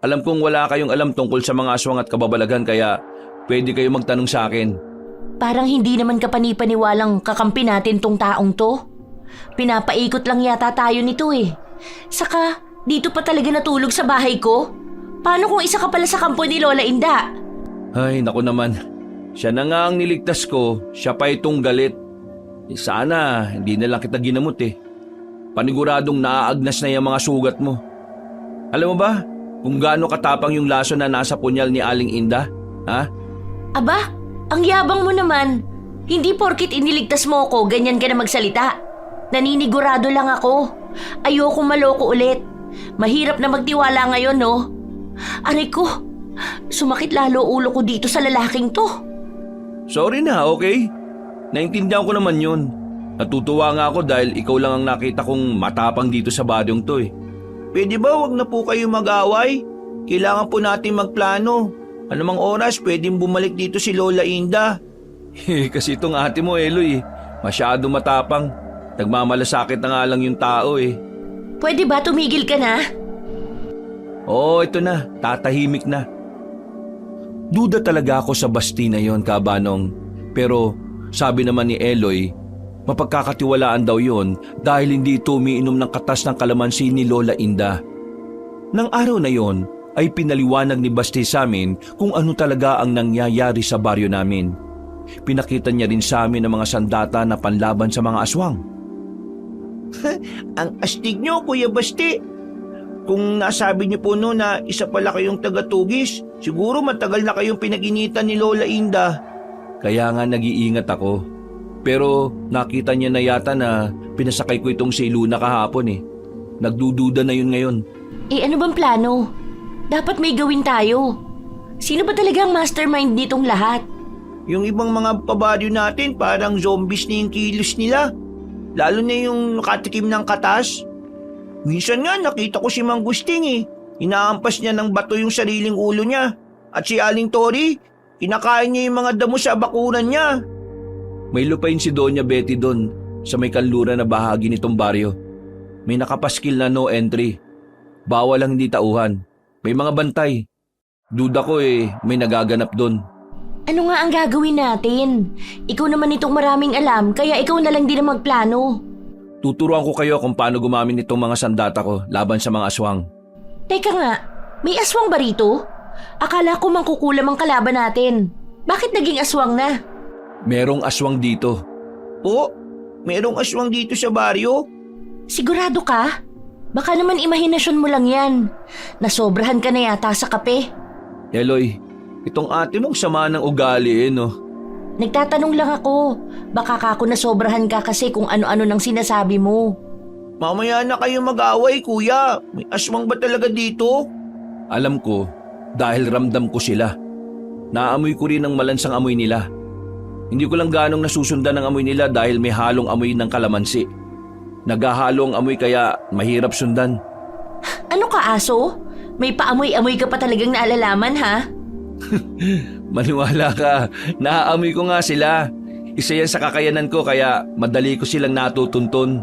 Alam kong wala kayong alam tungkol sa mga aswang at kababalagan kaya pwede kayo magtanong sa akin. Parang hindi naman kapanipaniwalang kakampi natin tong taong to. Pinapaikot lang yata tayo nito eh. Saka, dito pa talaga natulog sa bahay ko? Paano kung isa ka pala sa kampo ni Lola Inda? Ay, naku naman. Siya na nga ang niligtas ko, siya pa itong galit. Sana, hindi na lang kita ginamot eh. Paniguradong naaagnas na yung mga sugat mo. Alam mo ba, kung gaano katapang yung laso na nasa punyal ni Aling Inda? Ha? Aba, ang yabang mo naman. Hindi porkit iniligtas mo ako, ganyan ka na magsalita. Naninigurado lang ako. Ayoko maloko ulit. Mahirap na magtiwala ngayon, no? Aray ko, sumakit lalo ulo ko dito sa lalaking to. Sorry na, okay? Naintindihan ko naman yun. Natutuwa nga ako dahil ikaw lang ang nakita kong matapang dito sa badyong to eh. Pwede ba wag na po kayo mag-away? Kailangan po natin magplano. Anumang oras pwedeng bumalik dito si Lola Inda. Kasi itong ate mo, Eloy, masyado matapang. Nagmamalasakit na nga lang yung tao eh. Pwede ba tumigil ka na? Oo, ito na. Tatahimik na. Duda talaga ako sa Basti na yon, Kabanong. Pero sabi naman ni Eloy, mapagkakatiwalaan daw yon dahil hindi ito umiinom ng katas ng kalamansi ni Lola Inda. Nang araw na yon ay pinaliwanag ni Basti sa amin kung ano talaga ang nangyayari sa baryo namin. Pinakita niya rin sa amin ang mga sandata na panlaban sa mga aswang. Ang astig nyo, Kuya Basti. Kung nasabi niyo po noon na isa pala kayong tagatugis, siguro matagal na kayong pinag-initan ni Lola Inda. Kaya nga nag-iingat ako. Pero nakita niya na yata na pinasakay ko itong si Luna kahapon eh. Nagdududa na yun ngayon. Ano bang plano? Dapat may gawin tayo. Sino ba talaga ang mastermind nitong lahat? Yung ibang mga pabaryo natin parang zombies na yung kilos nila. Lalo na yung nakatikim ng katas. Minsan nga nakita ko si Mang Gusting eh. Inaampas niya ng bato yung sariling ulo niya. At si Aling Tori, kinakain niya yung mga damo sa bakuran niya. May lupain si Doña Betty doon sa may kanluran na bahagi nitong baryo. May nakapaskil na no entry. Bawal lang hindi tauhan. May mga bantay. Duda ko may nagaganap doon. Ano nga ang gagawin natin? Ikaw naman itong maraming alam, kaya ikaw na lang din ang magplano. Tuturuan ko kayo kung paano gumamit itong mga sandata ko laban sa mga aswang. Teka nga, may aswang ba rito? Akala ko mangkukulam ang kalaban natin. Bakit naging aswang na? Merong aswang dito. Po, merong aswang dito sa baryo? Sigurado ka? Baka naman imahinasyon mo lang yan. Nasobrahan ka na yata sa kape. Eloy, itong ate mong sama ng ugali no? Nagtatanong lang ako. Baka kako nasobrahan ka kasi kung ano-ano nang sinasabi mo. Mamaya na kayo mag-away, kuya. May aswang ba talaga dito? Alam ko, dahil ramdam ko sila. Naamoy ko rin ang malansang amoy nila. Hindi ko lang ganong nasusundan ang amoy nila dahil may halong amoy ng kalamansi. Naghahalo ang amoy kaya mahirap sundan. Ano ka, aso? May paamoy-amoy ka pa talagang naalalaman, ha? Maniwala ka, naaamoy ko nga sila. Isa yan sa kakayanan ko kaya madali ko silang natutuntun.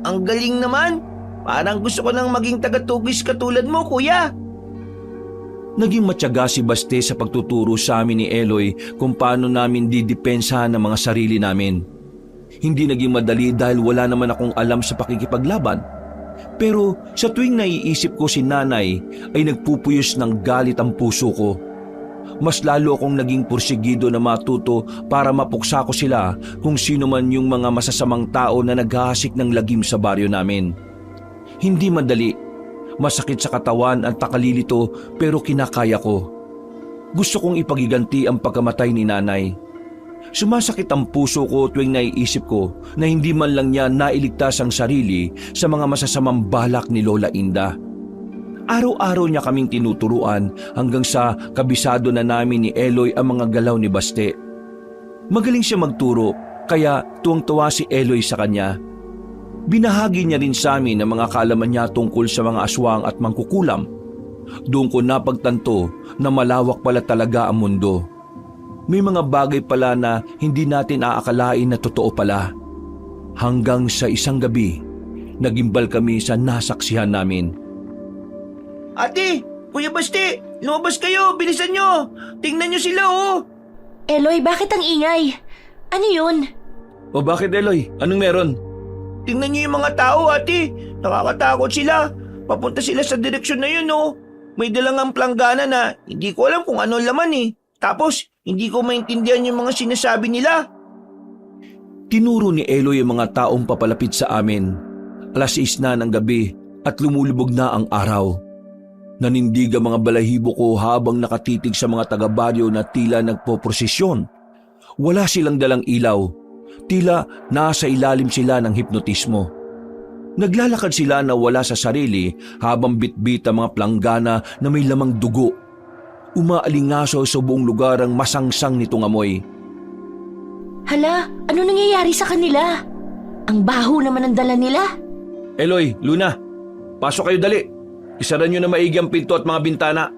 Ang galing naman. Parang gusto ko nang maging tagatugis katulad mo, kuya. Naging matyaga si Baste sa pagtuturo sa amin ni Eloy kung paano namin didepensahan ang mga sarili namin. Hindi naging madali dahil wala naman akong alam sa pakikipaglaban. Pero sa tuwing naiisip ko si nanay ay nagpupuyos ng galit ang puso ko. Mas lalo akong naging pursigido na matuto para mapuksa ko sila kung sino man yung mga masasamang tao na naghahasik ng lagim sa baryo namin. Hindi madali, masakit sa katawan at takalilito pero kinakaya ko. Gusto kong ipagiganti ang pagkamatay ni nanay. Sumasakit ang puso ko tuwing naiisip ko na hindi man lang niya nailigtas ang sarili sa mga masasamang balak ni Lola Inda. Araw-araw niya kaming tinuturuan hanggang sa kabisado na namin ni Eloy ang mga galaw ni Baste. Magaling siya magturo kaya tuwang-tuwa si Eloy sa kanya. Binahagi niya rin sa amin ang mga kaalaman niya tungkol sa mga aswang at mangkukulam. Doon ko napagtanto na malawak pala talaga ang mundo. May mga bagay pala na hindi natin aakalain na totoo pala. Hanggang sa isang gabi, nagimbal kami sa nasaksihan namin. Ate, Kuya Baste, lumabas kayo, bilisan nyo. Tingnan nyo sila oh. Eloy, bakit ang ingay? Ano yun? O bakit Eloy? Anong meron? Tingnan nyo yung mga tao, ate. Nakakatakot sila. Papunta sila sa direksyon na yun oh. May dalang planggana na hindi ko alam kung ano laman eh. Tapos, hindi ko maintindihan yung mga sinasabi nila. Tinuro ni Eloy ang mga taong papalapit sa amin. 6:00 na ng gabi at lumulubog na ang araw. Nanindig ang mga balahibo ko habang nakatitig sa mga taga-baryo na tila nagpoprosesyon. Wala silang dalang ilaw. Tila nasa ilalim sila ng hipnotismo. Naglalakad sila na wala sa sarili habang bitbit ang mga planggana na may lamang dugo. Umaalingaso sa buong lugar ang masangsang nitong amoy. Hala, ano nangyayari sa kanila? Ang baho naman ang dala nila. Eloy, Luna, pasok kayo dali. Isara nyo na maigi ang pinto at mga bintana.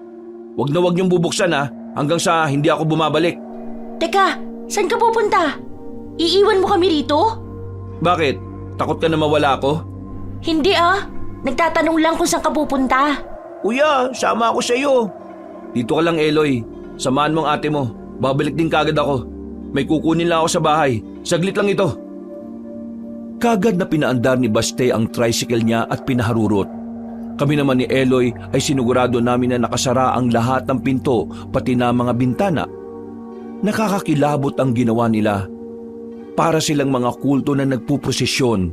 Huwag niyong bubuksan hanggang sa hindi ako bumabalik. Teka, saan ka pupunta? Iiwan mo kami rito? Bakit? Takot ka na mawala ako? Hindi nagtatanong lang kung saan ka pupunta. Kuya, sama ako sa iyo. Dito ka lang Eloy, samahan mo ang ate mo. Babalik din kagad ako. May kukunin lang ako sa bahay. Saglit lang ito. Kagad na pinaandar ni Baste ang tricycle niya at pinaharurot. Kami naman ni Eloy ay sinigurado namin na nakasara ang lahat ng pinto pati na mga bintana. Nakakakilabot ang ginawa nila. Para silang mga kulto na nagpuprosesyon.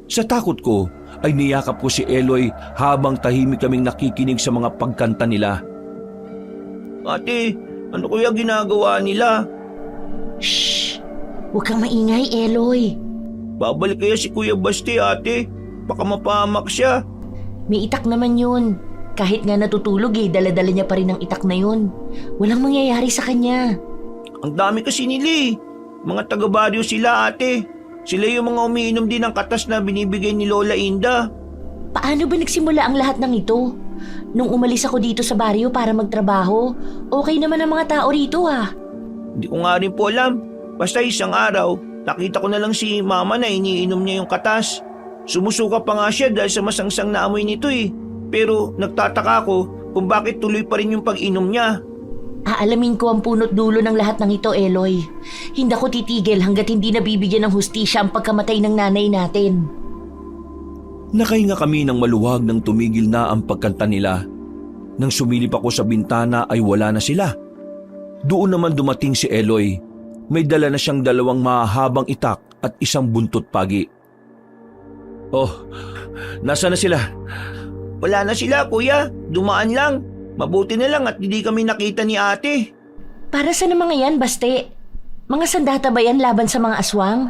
Sa takot ko ay niyakap ko si Eloy habang tahimik kaming nakikinig sa mga pagkanta nila. Ate, ano kaya ginagawa nila? Shh! Huwag kang maingay, Eloy. Babalik kaya si Kuya Baste, ate? Baka mapahamak siya. May itak naman yun. Kahit nga natutulog dala-dala niya pa rin ang itak na yun. Walang mangyayari sa kanya. Ang dami kasi nila eh. Mga taga-baryo sila, ate. Sila yung mga umiinom din ng katas na binibigay ni Lola Inda. Paano ba nagsimula ang lahat ng ito? Nung umalis ako dito sa baryo para magtrabaho, okay naman ang mga tao rito Hindi ko nga rin po alam. Basta isang araw, nakita ko na lang si mama na iniinom niya yung katas. Sumusuka pa nga siya dahil sa masangsang na amoy nito eh. Pero nagtataka ako kung bakit tuloy pa rin yung pag-inom niya. Aalamin ko ang punot dulo ng lahat ng ito, Eloy. Hindi ako titigil hanggat hindi nabibigyan ng hustisya ang pagkamatay ng nanay natin. Nakahinga kami ng maluwag nang tumigil na ang pagkanta nila. Nang sumilip ako sa bintana ay wala na sila. Doon naman dumating si Eloy. May dala na siyang 2 mahahabang itak at isang buntot pagi. Oh, nasa na sila? Wala na sila, kuya. Dumaan lang. Mabuti na lang at hindi kami nakita ni ate. Para sa mga yan, Baste? Mga sandata ba yan laban sa mga aswang?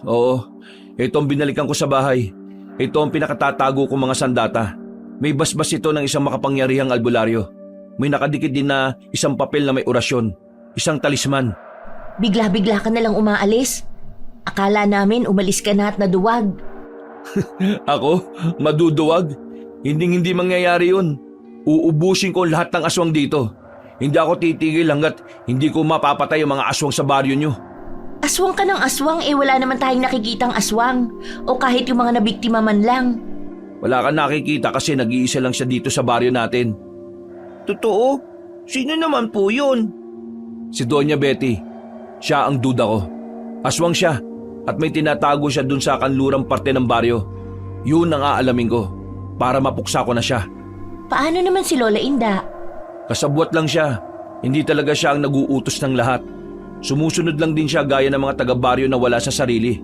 Oo. Ito ang binalikan ko sa bahay. Ito ang pinakatatago kong mga sandata. May basbas ito ng isang makapangyarihang albularyo. May nakadikit din na isang papel na may orasyon. Isang talisman. Bigla-bigla ka na lang umaalis. Akala namin umalis ka na at naduwag. Ako? Maduduwag? Hindi mangyayari yun. Uubusin ko lahat ng aswang dito. Hindi ako titigil hanggat hindi ko mapapatay ang mga aswang sa baryo nyo. Aswang ka ng aswang wala naman tayong nakikitang aswang. O kahit yung mga nabiktima man lang. Wala kang nakikita kasi nag-iisa lang siya dito sa baryo natin. Totoo? Sino naman po yun? Si Doña Betty. Siya ang duda ko. Aswang siya at may tinatago siya dun sa kanlurang parte ng baryo. Yun ang aalamin ko para mapuksa ko na siya. Paano naman si Lola Inda? Kasabwat lang siya. Hindi talaga siya ang nag-uutos ng lahat. Sumusunod lang din siya gaya ng mga taga-baryo na wala sa sarili.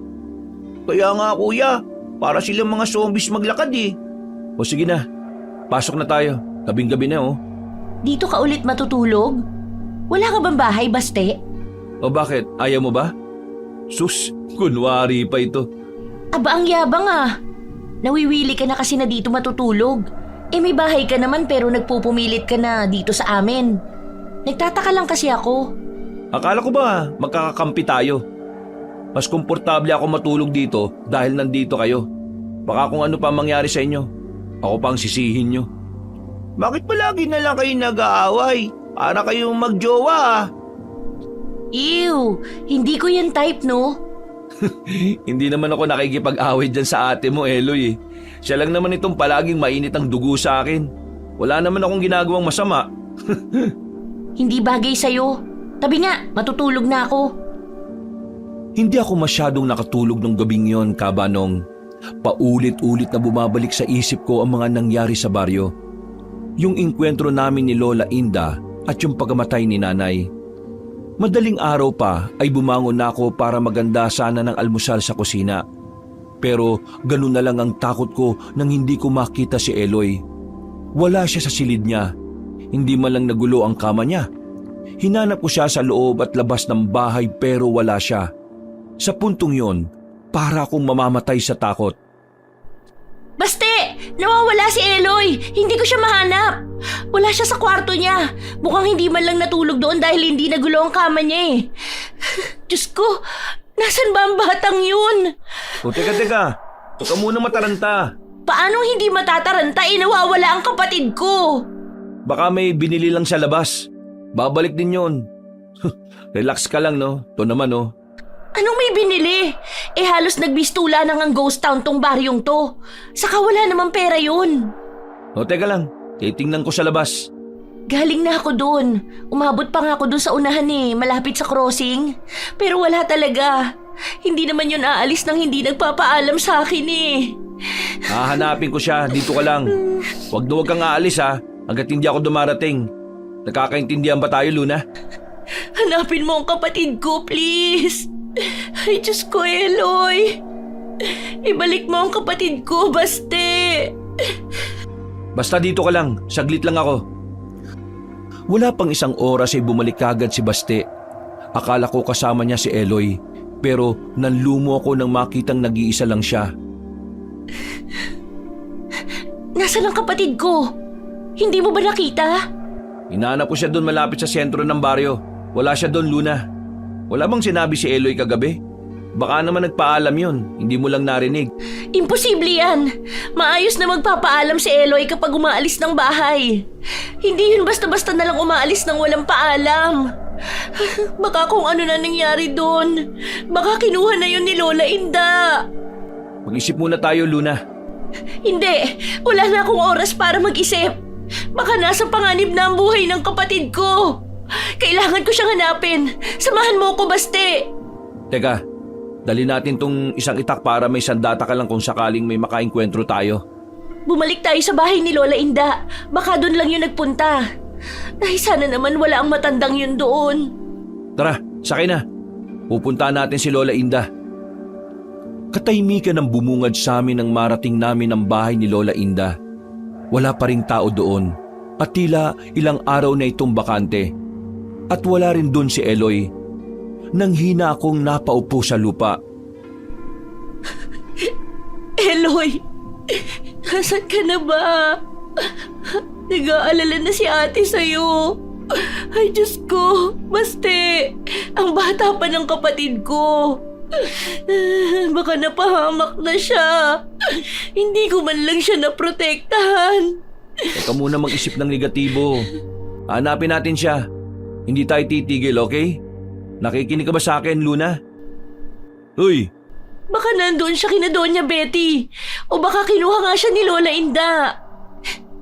Kaya nga kuya, para silang mga zombies maglakad eh. O sige na, pasok na tayo. Gabing-gabi na oh. Dito ka ulit matutulog? Wala ka bang bahay, Baste? O bakit? Ayaw mo ba? Sus, kunwari pa ito. Aba, ang yabang ah. Nawiwili ka na kasi na dito matutulog. May bahay ka naman pero nagpupumilit ka na dito sa amin. Nagtataka lang kasi ako. Akala ko ba magkakakampi tayo? Mas komportable ako matulog dito dahil nandito kayo. Baka kung ano pa mangyari sa inyo, ako pa ang sisihin nyo. Bakit palagi na lang kayo nag-aaway? Para kayong magjowa ah. Ew, hindi ko yan type, no? Hindi naman ako nakikipag-away dyan sa ate mo, Eloy. Siya lang naman itong palaging mainit ang dugo sa akin. Wala naman akong ginagawang masama. Hindi bagay sa'yo. Tabi nga, matutulog na ako. Hindi ako masyadong nakatulog nung gabing yon, Kabanong. Paulit-ulit na bumabalik sa isip ko ang mga nangyari sa baryo. Yung inkwentro namin ni Lola Inda at yung pagkamatay ni Nanay. Madaling araw pa ay bumangon na ako para maganda sana ng almusal sa kusina. Pero ganun na lang ang takot ko nang hindi ko makita si Eloy. Wala siya sa silid niya. Hindi man lang nagulo ang kama niya. Hinanap ko siya sa loob at labas ng bahay pero wala siya. Sa puntong yon, para akong mamamatay sa takot. Baste! Nawawala si Eloy! Hindi ko siya mahanap! Wala siya sa kwarto niya. Mukhang hindi man lang natulog doon dahil hindi nagulo ang kama niya eh. Diyos ko, nasan ba ang batang yun? O teka, huwag ka muna mataranta. Paano hindi matataranta nawawala ang kapatid ko? Baka may binili lang sa labas. Babalik din yon. Relax ka lang no, to naman no. Anong may binili? Halos nagbistula nang ang ghost town tong baryong to. Saka wala namang pera yun. O teka lang, titingnan ko sa labas. Galing na ako doon. Umabot pa nga ako doon sa unahan malapit sa crossing. Pero wala talaga. Hindi naman yun aalis nang hindi nagpapaalam sa akin Hahanapin ko siya, dito ka lang. Huwag kang aalis ha, hanggat hindi ako dumarating. Nakakaintindihan ba tayo, Luna? Hanapin mo ang kapatid ko, please. Ay, Diyos ko, Eloy. Ibalik mo ang kapatid ko, Baste. Basta dito ka lang, saglit lang ako. Wala pang isang oras ay bumalik kagad si Baste. Akala ko kasama niya si Eloy, pero nanlumo ako nang makitang nag-iisa lang siya. Nasaan ang kapatid ko? Hindi mo ba nakita? Hinahanap ko siya doon malapit sa sentro ng baryo. Wala siya doon, Luna. Wala bang sinabi si Eloy kagabi? Baka naman nagpaalam yun, hindi mo lang narinig. Imposible yan. Maayos na magpapaalam si Eloy kapag umaalis ng bahay. Hindi yun basta-basta na lang umaalis ng walang paalam. Baka kung ano na nangyari doon. Baka kinuha na yun ni Lola Inda. Mag-isip muna tayo, Luna. Hindi, wala na akong oras para mag-isip. Baka nasa panganib na ang buhay ng kapatid ko. Kailangan ko siyang hanapin. Samahan mo ko, Baste. Teka, dali natin tong isang itak para may sandata ka lang kung sakaling may makainkwentro tayo. Bumalik tayo sa bahay ni Lola Inda. Baka doon lang yun nagpunta. Ay, sana naman wala ang matandang yun doon. Tara, sakay na. Pupuntahan natin si Lola Inda. Katahimikan ang bumungad sa amin nang marating namin ang bahay ni Lola Inda. Wala pa ring tao doon at tila ilang araw na itong bakante. At wala rin doon si Eloy. Nang hina akong napaupo sa lupa. Eloy, nasan ka na ba? Nag-aalala na si ate sa'yo. Ay, Diyos ko, Baste, ang bata pa ng kapatid ko. Baka napahamak na siya. Hindi ko man lang siya naprotektahan. Huwag ka muna mag-isip ng negatibo. Hanapin natin siya. Hindi tayo titigil, okay? Nakikinig ka ba sa akin, Luna? Uy! Baka nandoon siya kina Doña Betty. O baka kinuha nga siya ni Lola Inda.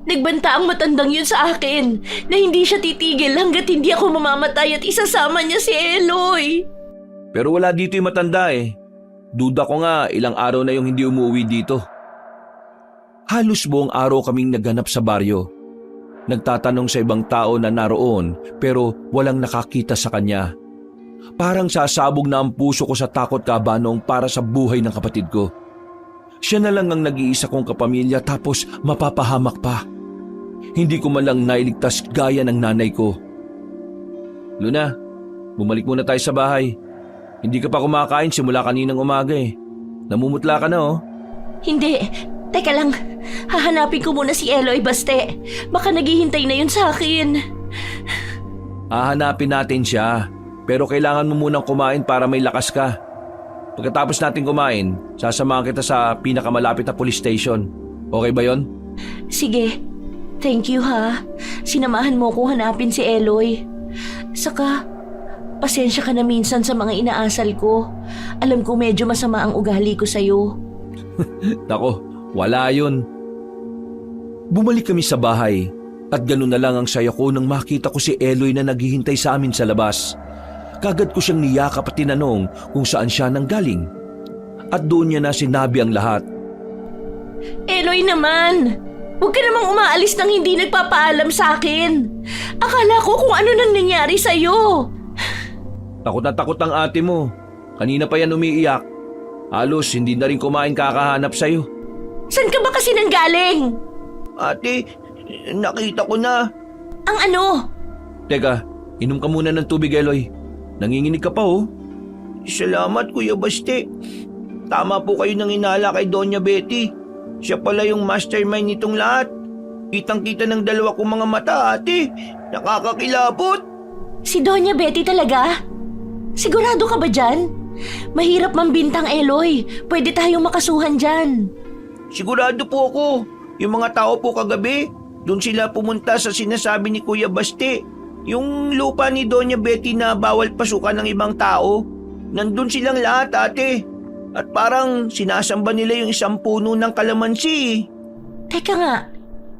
Nagbanta ang matandang yun sa akin na hindi siya titigil hanggat hindi ako mamamatay at isasama niya si Eloy. Pero wala dito yung matanda eh. Duda ko nga ilang araw na yung hindi umuwi dito. Halos buong araw kaming naghanap sa baryo. Nagtatanong sa ibang tao na naroon pero walang nakakita sa kanya. Parang sasabog na ang puso ko sa takot, Kabanong, para sa buhay ng kapatid ko. Siya na lang ang nag-iisa kong kapamilya tapos mapapahamak pa. Hindi ko man lang nailigtas gaya ng nanay ko. Luna, bumalik muna tayo sa bahay. Hindi ka pa kumakain simula kaninang umaga eh. Namumutla ka na oh. Hindi. Teka lang. Hahanapin ko muna si Eloy, Baste. Baka naghihintay na yun sa akin. Hahanapin natin siya. Pero kailangan mo munang kumain para may lakas ka. Pagkatapos natin kumain, sasamahan kita sa pinakamalapit na police station. Okay ba yon? Sige. Thank you ha. Sinamahan mo ko hanapin si Eloy. Saka, pasensya ka na minsan sa mga inaasal ko. Alam ko medyo masama ang ugali ko sa'yo. Nako, wala yun. Bumalik kami sa bahay at gano'n na lang ang saya ko nang makita ko si Eloy na naghihintay sa amin sa labas. Kagad ko siyang niyakap at tinanong kung saan siya nanggaling. At doon niya na sinabi ang lahat. Eloy naman! Huwag ka namang umaalis nang hindi nagpapaalam sa akin. Akala ko kung ano nang nangyari sa'yo. Takot na takot ang ate mo. Kanina pa yan umiiyak. Halos hindi na rin kumain kakahanap sa'yo. Saan ka ba kasi nanggaling? Ate, nakita ko na. Ang ano? Teka, inom ka muna ng tubig, Eloy. Nanginginig ka pa oh. Salamat, Kuya Baste. Tama po kayo nang inala kay Doña Betty. Siya pala yung mastermind nitong lahat. Kitang-kita ng dalawa kong mga mata, ate. Nakakakilabot. Si Doña Betty talaga? Sigurado ka ba dyan? Mahirap mambintang, Eloy. Pwede tayong makasuhan dyan. Sigurado po ako. Yung mga tao po kagabi, doon sila pumunta sa sinasabi ni Kuya Baste. Yung lupa ni Doña Betty na bawal pasukan ng ibang tao. Nandun silang lahat, ate. At parang sinasamba nila yung isang puno ng kalamansi. Teka nga,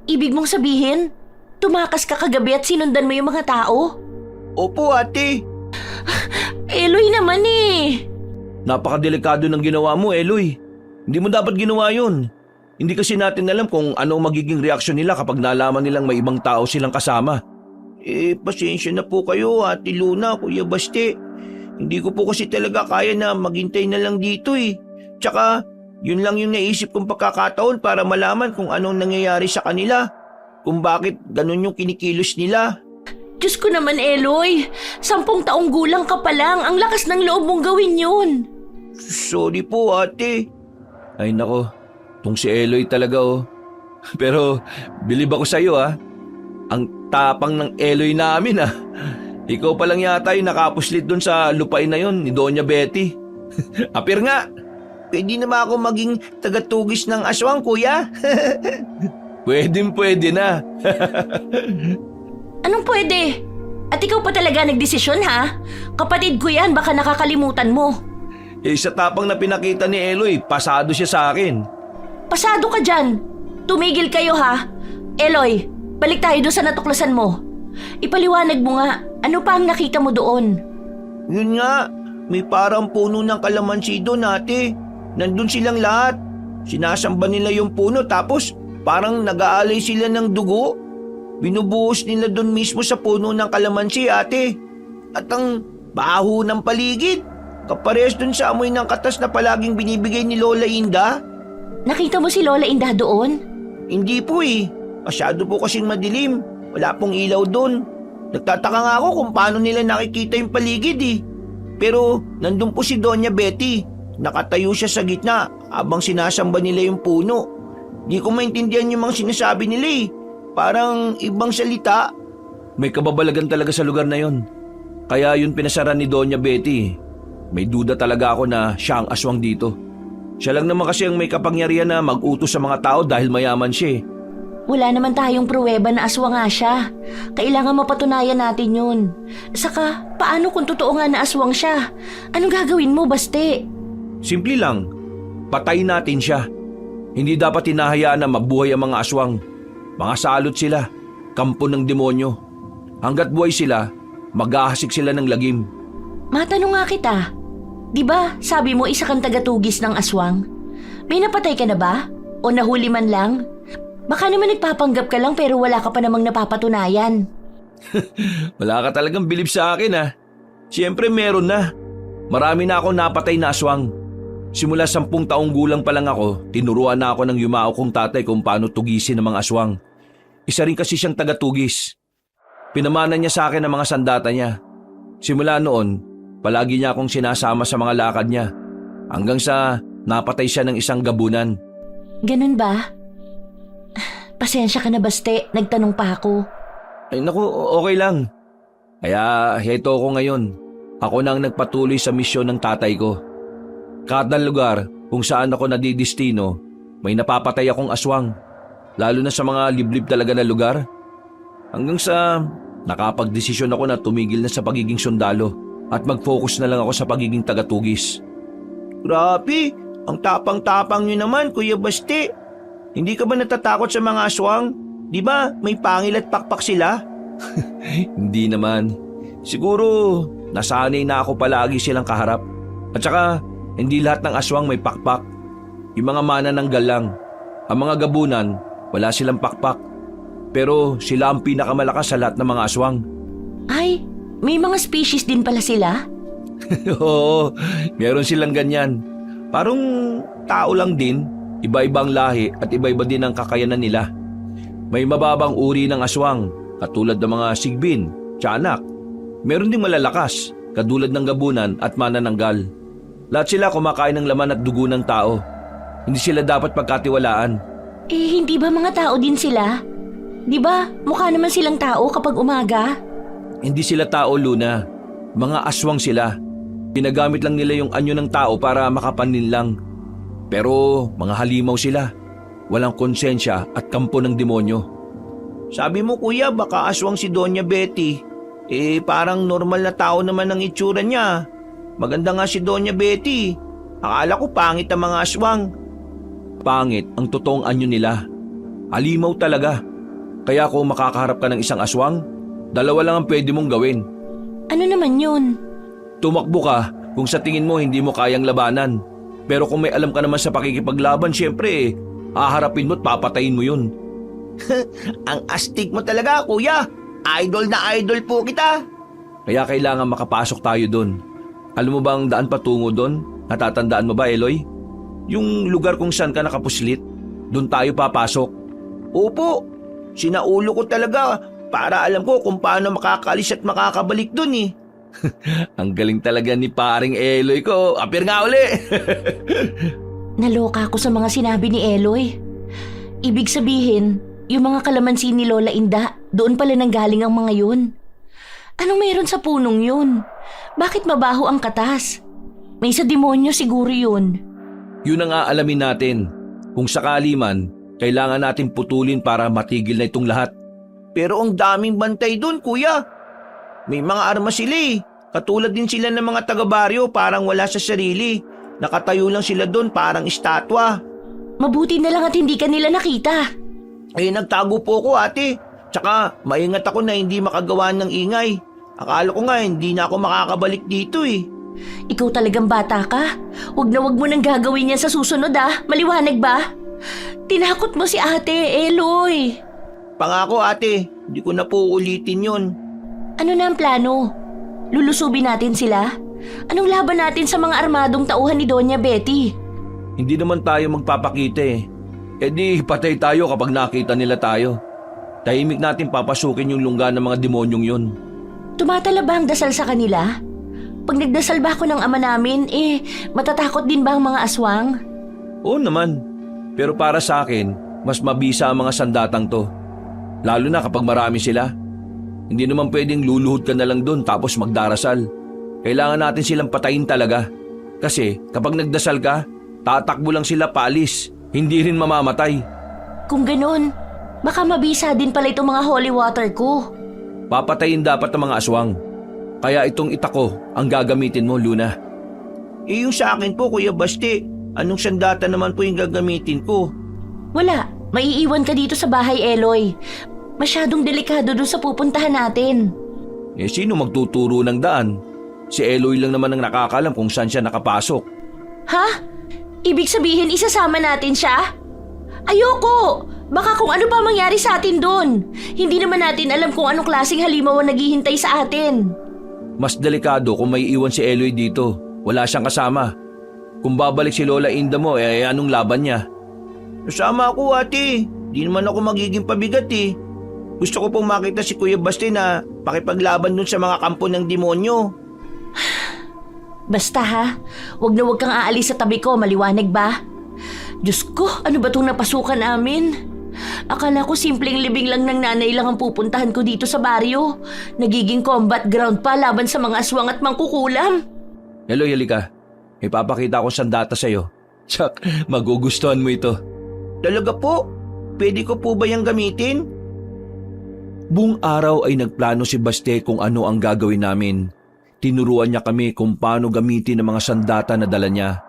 ibig mong sabihin, tumakas ka kagabi at sinundan mo yung mga tao? Opo, ate. Eloy naman eh. Napakadelikado ng ginawa mo, Eloy. Hindi mo dapat ginawa yun. Hindi kasi natin alam kung ano ang magiging reaksyon nila kapag nalaman nilang may ibang tao silang kasama. Pasensya na po kayo, Ate Luna, Kuya Baste. Hindi ko po kasi talaga kaya na maghintay na lang dito eh. Tsaka, yun lang yung naisip kong pagkakataon para malaman kung anong nangyayari sa kanila. Kung bakit ganun yung kinikilos nila. Diyos ko naman, Eloy. 10 taong gulang ka pa lang. Ang lakas ng loob mong gawin yun. Sorry po, ate. Ay nako, tong si Eloy talaga oh. Pero bilib ako sa'yo ah. Ang tapang ng Eloy namin ah. Ikaw pa lang yata yung nakapuslit dun sa lupain na yon ni Doña Betty. Apir nga. Pwede naman ako maging tagatugis ng aswang, kuya. Pwede na. Anong pwede? At ikaw pa talaga nagdesisyon ha? Kapatid ko yan, baka nakakalimutan mo. Sa tapang na pinakita ni Eloy, pasado siya sa akin. Pasado ka dyan. Tumigil kayo ha. Eloy, balik tayo doon sa natuklasan mo. Ipaliwanag mo nga, ano pa ang nakita mo doon? Yun nga, may parang puno ng kalamansi doon, ate. Nandun silang lahat. Sinasamba nila yung puno tapos parang nag-aalay sila ng dugo. Binubuhos nila doon mismo sa puno ng kalamansi, ate. At ang baho ng paligid. Kaparehas doon sa amoy ng katas na palaging binibigay ni Lola Inda. Nakita mo si Lola Indah doon? Hindi po eh. Masyado po kasing madilim. Wala pong ilaw doon. Nagtataka nga ako kung paano nila nakikita yung paligid eh. Pero nandun po si Doña Betty. Nakatayo siya sa gitna habang sinasamba nila yung puno. Di ko maintindihan yung mga sinasabi nila eh. Parang ibang salita. May kababalagan talaga sa lugar na yon. Kaya yun pinasaran ni Doña Betty. May duda talaga ako na siya ang aswang dito. Siya lang naman kasi ang may kapangyarihan na mag-utos sa mga tao dahil mayaman siya eh. Wala naman tayong pruweba na aswang nga siya. Kailangan mapatunayan natin yun. Saka, paano kung totoo nga na aswang siya? Anong gagawin mo, Baste? Simple lang. Patayin natin siya. Hindi dapat hinahayaan na mabuhay ang mga aswang. Mga salot sila. Kampo ng demonyo. Hanggat buhay sila, mag-ahasik sila ng lagim. Matanong nga kita. Di ba, sabi mo isa kang tagatugis ng aswang? May napatay ka na ba? O nahuli man lang? Baka naman nagpapanggap ka lang pero wala ka pa namang napapatunayan. Wala ka talagang bilib sa akin ah. Siyempre meron na. Marami na akong napatay na aswang. Simula 10 taong gulang pa lang ako, tinuruan na ako ng yumao kong tatay kung paano tugisin ang mga aswang. Isa rin kasi siyang taga-tugis. Pinamana niya sa akin ang mga sandata niya. Simula noon, palagi niya akong sinasama sa mga lakad niya. Hanggang sa napatay siya ng isang gabunan. Ganun ba? Pasensya ka na, Baste. Nagtanong pa ako. Ay naku, okay lang. Kaya heto ako ngayon. Ako na ang nagpatuloy sa misyon ng tatay ko. Kada lugar kung saan ako nadidistino, may napapatay akong aswang. Lalo na sa mga liblib talaga na lugar. Hanggang sa nakapagdesisyon ako na tumigil na sa pagiging sundalo at mag-focus na lang ako sa pagiging taga-tugis. Grabe, ang tapang-tapang nyo naman, Kuya Basti. Hindi ka ba natatakot sa mga aswang? Di ba may pangil at pakpak sila? Hindi naman. Siguro nasanay na ako palagi silang kaharap. At saka hindi lahat ng aswang may pakpak. Yung mga manananggal lang. Ang mga gabunan, wala silang pakpak. Pero sila ang pinakamalakas sa lahat ng mga aswang. Ay, may mga species din pala sila? Oo, meron silang ganyan. Parang tao lang din. Iba-ibang lahi at iba-iba din ang kakayanan nila. May mababang uri ng aswang, katulad ng mga sigbin, tiyanak. Meron ding malalakas, katulad ng gabunan at manananggal. Lahat sila kumakain ng laman at dugo ng tao. Hindi sila dapat pagkatiwalaan. Eh, hindi ba mga tao din sila? Di ba, mukha naman silang tao kapag umaga? Hindi sila tao, Luna. Mga aswang sila. Pinagamit lang nila yung anyo ng tao para makapanin lang. Pero mga halimaw sila. Walang konsensya at kampo ng demonyo. Sabi mo, Kuya, baka aswang si Doña Betty. Eh, parang normal na tao naman ang itsura niya. Maganda nga si Doña Betty. Akala ko pangit ang mga aswang. Pangit ang totoong anyo nila. Halimaw talaga. Kaya kung makakaharap ka ng isang aswang, 2 lang ang pwede mong gawin. Ano naman yun? Tumakbo ka kung sa tingin mo hindi mo kayang labanan. Pero kung may alam ka naman sa pakikipaglaban, syempre, haharapin mo at papatayin mo yun. Ang astig mo talaga, Kuya. Idol na idol po kita. Kaya kailangan makapasok tayo doon. Alam mo bang daan patungo doon? Natatandaan mo ba, Eloy? Yung lugar kung saan ka nakapuslit, doon tayo papasok. Opo, sinaulo ko talaga para alam ko kung paano makakalis at makakabalik doon eh. Ang galing talaga ni paring Eloy ko. Apir nga uli. Naloka ako sa mga sinabi ni Eloy. Ibig sabihin, yung mga kalamansi ni Lola Inda, doon pala nanggaling ang mga yun. Anong mayroon sa punong yun? Bakit mabaho ang katas? May sa demonyo siguro yun. Yun ang aalamin natin. Kung sakali man, kailangan natin putulin para matigil na itong lahat. Pero ang daming bantay doon, Kuya. May mga armas sila eh. Katulad din sila ng mga taga-baryo, parang wala sa sarili. Nakatayo lang sila doon parang estatwa. Mabuti na lang at hindi ka nila nakita. Eh, nagtago po ako, ate. Tsaka maingat ako na hindi makagawa ng ingay. Akala ko nga hindi na ako makakabalik dito eh. Ikaw talagang bata ka. Huwag na huwag mo nang gagawin yan sa susunod Maliwanag ba? Tinakot mo si ate, Eloy. Pangako, ate. Hindi ko na po ulitin yun. Ano na ang plano? Lulusubin natin sila? Anong laban natin sa mga armadong tauhan ni Doña Betty? Hindi naman tayo magpapakita eh. E di patay tayo kapag nakita nila tayo. Tahimik natin papasukin yung lungga ng mga demonyong yun. Tumatala ba ang dasal sa kanila? Pag nagdasal ba ako ng ama namin, matatakot din ba ang mga aswang? Oo naman. Pero para sa akin, mas mabisa ang mga sandatang to. Lalo na kapag marami sila. Hindi naman pwedeng luluhod ka na lang doon tapos magdarasal. Kailangan natin silang patayin talaga. Kasi kapag nagdasal ka, tatakbo lang sila paalis. Hindi rin mamamatay. Kung ganun, baka mabisa din pala itong mga holy water ko. Papatayin dapat ang mga aswang. Kaya itong itako ang gagamitin mo, Luna. Eh yung sa akin po, Kuya Basti, anong sandata naman po yung gagamitin ko? Wala, maiiwan ka dito sa bahay, Eloy. Masyadong delikado doon sa pupuntahan natin. Eh sino magtuturo ng daan? Si Eloy lang naman ang nakakalam kung saan siya nakapasok. Ha? Ibig sabihin isasama natin siya? Ayoko! Baka kung ano pa mangyari sa atin doon. Hindi naman natin alam kung anong klaseng halimaw ang naghihintay sa atin. Mas delikado kung may iwan si Eloy dito. Wala siyang kasama. Kung babalik si Lola Inda mo, anong laban niya? Kasama ako, ate. Di naman ako magiging pabigat eh. Gusto ko pong makita si Kuya Basti na pakipaglaban dun sa mga kampo ng demonyo. Basta ha, wag kang aalis sa tabi ko, maliwanag ba? Diyos ko, ano ba itong napasukan namin? Akala ko simpleng libing lang ng nanay lang ang pupuntahan ko dito sa baryo. Nagiging combat ground pa laban sa mga aswang at mangkukulam. Eloy, halika. May papakita akong sandata sa'yo. Tsak, magugustuhan mo ito. Talaga po? Pwede ko po ba yung gamitin? Buong araw ay nagplano si Baste kung ano ang gagawin namin. Tinuruan niya kami kung paano gamitin ang mga sandata na dala niya.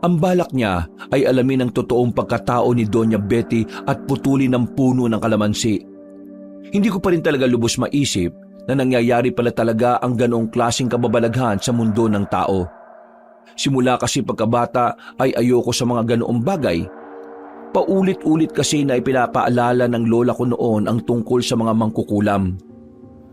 Ang balak niya ay alamin ang totoong pagkatao ni Doña Betty at putulin ng puno ng kalamansi. Hindi ko pa rin talaga lubos maisip na nangyayari pala talaga ang ganoong klaseng kababalaghan sa mundo ng tao. Simula kasi pagkabata ay ayoko sa mga ganoong bagay. Paulit-ulit kasi na ipinapaalala ng lola ko noon ang tungkol sa mga mangkukulam.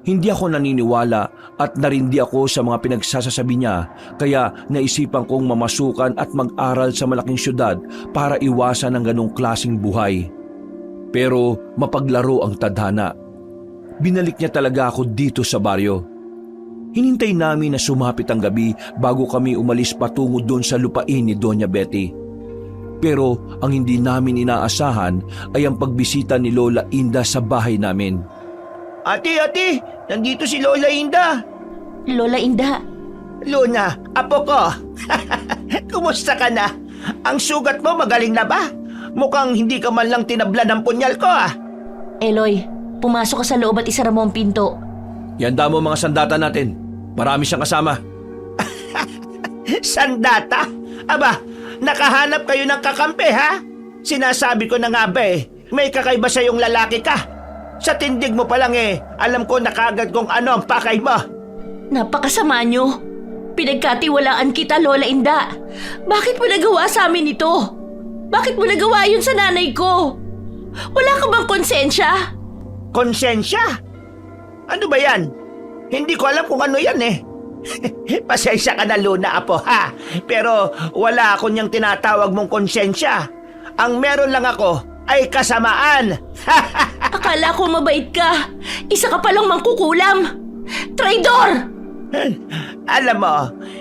Hindi ako naniniwala at narindi ako sa mga pinagsasasabi niya, kaya naisipan kong mamasukan at mag-aral sa malaking syudad para iwasan ang ganong klaseng buhay. Pero mapaglaro ang tadhana. Binalik niya talaga ako dito sa baryo. Hinintay namin na sumapit ang gabi bago kami umalis patungo doon sa lupain ni Doña Betty. Pero ang hindi namin inaasahan ay ang pagbisita ni Lola Inda sa bahay namin. Ate, nandito si Lola Inda. Lola Inda, Luna, apo ko. Kumusta ka na? Ang sugat mo magaling na ba? Mukhang hindi ka man lang tinabla ng punyal ko ah. Eloy, pumasok ka sa loob at isara mo ang pinto. Ihanda mo mga sandata natin. Marami siyang kasama. Sandata? Aba, nakahanap kayo ng kakampi ha? Sinasabi ko na nga ba may kakaiba sa yung lalaki ka. Sa tindig mo pa lang alam ko na kagad kung ano ang pakay mo. Napakasama nyo. Pinagkatiwalaan kita, Lola Inda. Bakit mo nagawa sa amin ito? Bakit mo nagawa yun sa nanay ko? Wala ka bang konsensya? Konsensya? Ano ba yan? Hindi ko alam kung ano yan Pasensya ka na, Luna, apo ha. Pero wala ako niyang tinatawag mong konsensya. Ang meron lang ako ay kasamaan. Akala ko mabait ka. Isa ka palang mangkukulam. Traidor! Alam mo,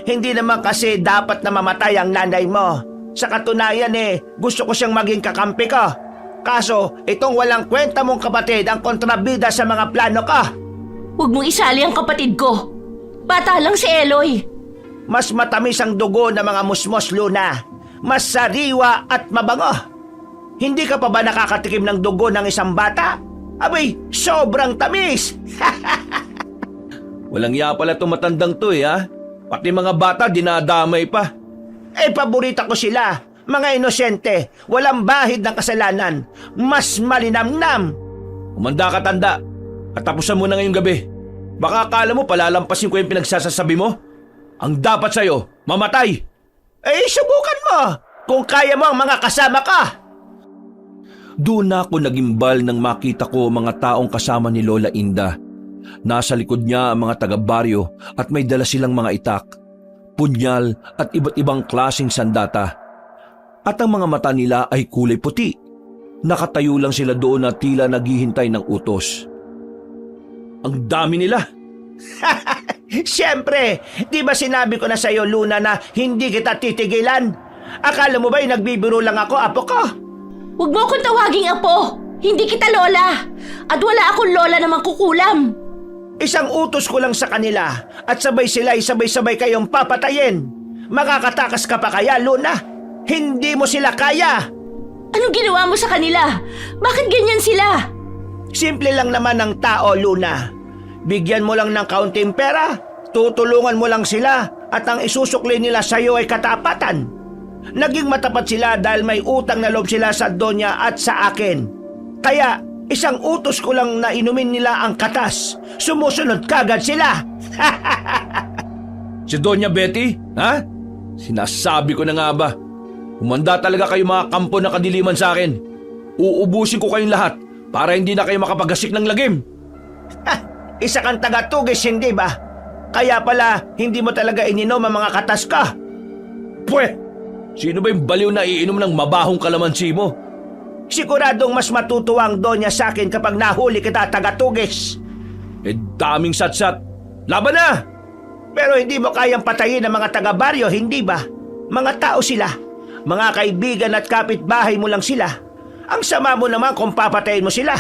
hindi naman kasi dapat na mamatay ang nanay mo. Sa katunayan gusto ko siyang maging kakampi ko. Kaso, itong walang kwenta mong kapatid ang kontrabida sa mga plano ko. Huwag mong isali ang kapatid ko. Bata lang si Eloy. Mas matamis ang dugo ng mga musmos, Luna. Mas sariwa at mabango. Hindi ka pa ba nakakatikim ng dugo ng isang bata? Abay, sobrang tamis! Walang iya pala itong matandang to ha? Pati mga bata dinadamay pa. Paborita ko sila. Mga inosente, walang bahid ng kasalanan. Mas malinamnam. Umanda ka, tanda. At tapusan mo na ngayong gabi. Baka akala mo palalampasin ko yung pinagsasasabi mo? Ang dapat sa'yo, mamatay! Subukan mo! Kung kaya mo ang mga kasama ka! Doon ako nagimbal nang makita ko mga taong kasama ni Lola Inda. Nasa likod niya ang mga taga-baryo at may dala silang mga itak, punyal at iba't ibang klaseng sandata. At ang mga mata nila ay kulay puti. Nakatayo lang sila doon na tila naghihintay ng utos. Ang dami nila! Siyempre, di ba sinabi ko na sa'yo, Luna, na hindi kita titigilan? Akala mo ba'y nagbibiro lang ako, apo ko? Huwag mo akong tawaging apo! Hindi kita lola! At wala akong lola na mangkukulam! Isang utos ko lang sa kanila at sabay sila ay sabay-sabay kayong papatayin. Makakatakas ka pa kaya, Luna? Hindi mo sila kaya! Anong ginawa mo sa kanila? Bakit ganyan sila? Simple lang naman ng tao, Luna. Bigyan mo lang ng kaunting pera, tutulungan mo lang sila at ang isusukli nila sa'yo ay katapatan. Naging matapat sila dahil may utang na loob sila sa Donya at sa akin. Kaya isang utos ko lang na inumin nila ang katas. Sumusunod kagad sila. Si Doña Betty? Ha? Sinasabi ko na nga ba? Humanda talaga kayo mga kampo na kadiliman sa akin. Uubusin ko kayong lahat para hindi na kayo makapagasik ng lagim. Isa kang tagatugis, hindi ba? Kaya pala, hindi mo talaga ininom ang mga katas ka. Pwe! Sino ba yung baliw na iinom ng mabahong kalamansi mo? Siguradong mas matutuwa ang donya sa akin kapag nahuli kita, tagatugis. Daming satsat. Laban na! Pero hindi mo kayang patayin ang mga taga-baryo, hindi ba? Mga tao sila. Mga kaibigan at kapitbahay mo lang sila. Ang sama mo naman kung papatayin mo sila.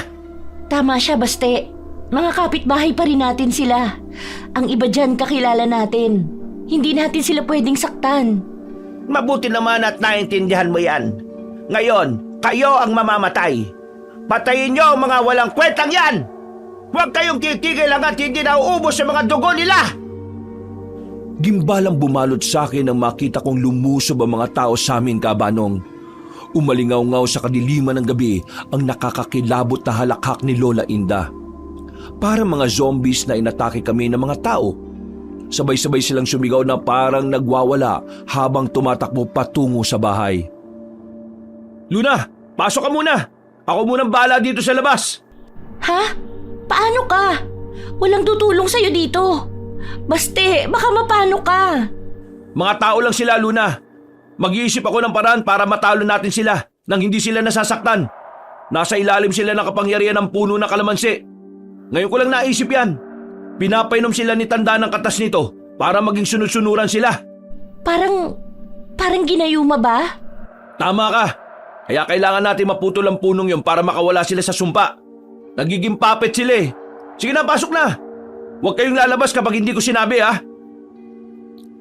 Tama siya, Baste. Mga kapitbahay pa rin natin sila. Ang iba dyan kakilala natin. Hindi natin sila pwedeng saktan. Mabuti naman at naintindihan mo yan. Ngayon, kayo ang mamamatay. Patayin niyo ang mga walang kwentang yan! Huwag kayong titigil hanggat hindi nauubos sa mga dugo nila! Gimbalang bumalot sa akin nang makita kong lumusob ang mga tao sa amin, Kabanong. Umalingaw-ngaw sa kadiliman ng gabi ang nakakakilabot na halakhak ni Lola Inda. Para mga zombies na inatake kami ng mga tao. Sabay-sabay silang sumigaw na parang nagwawala habang tumatakbo patungo sa bahay. Luna, pasok ka muna! Ako munang bahala dito sa labas! Ha? Paano ka? Walang tutulong sa'yo dito. Baste, baka mapano ka. Mga tao lang sila, Luna. Mag-iisip ako ng paraan para matalo natin sila nang hindi sila nasasaktan. Nasa ilalim sila ng kapangyarihan ng puno ng kalamansi. Ngayon ko lang naisip yan. Pinapainom sila ni Tanda ng katas nito para maging sunod-sunuran sila. Parang ginayuma ba? Tama ka. Kaya kailangan natin maputol ang punong yun para makawala sila sa sumpa. Nagiging puppet sila eh. Sige na, pasok na. Huwag kayong lalabas kapag hindi ko sinabi ha.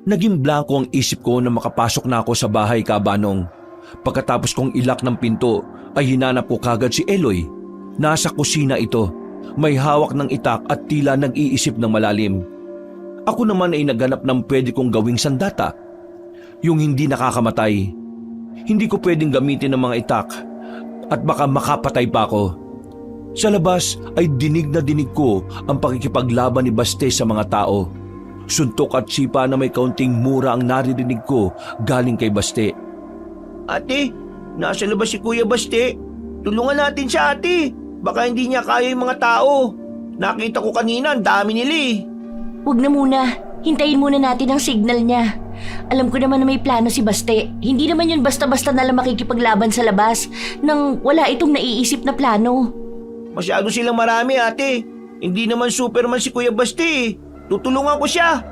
Naging blanko ang isip ko na makapasok na ako sa bahay, Kabanong. Pagkatapos kong ilak ng pinto ay hinanap ko kagad si Eloy. Nasa kusina ito. May hawak ng itak at tila nag-iisip ng malalim. Ako naman ay naghanap ng pwede kong gawing sandata. Yung hindi nakakamatay. Hindi ko pwedeng gamitin ng mga itak at baka makapatay pa ako. Sa labas ay dinig na dinig ko ang pakikipaglaban ni Baste sa mga tao. Suntok at sipa na may kaunting mura ang naririnig ko galing kay Baste. Ate, nasa labas si Kuya Baste. Tulungan natin siya, ate. Baka hindi niya kaya yung mga tao. Nakita ko kanina, ang dami nila eh. Huwag na muna. Hintayin muna natin ang signal niya. Alam ko naman na may plano si Baste. Hindi naman yun basta-basta na lang makikipaglaban sa labas nang wala itong naiisip na plano. Masyado silang marami, ate. Hindi naman Superman si Kuya Baste eh. Tutulungan ko siya.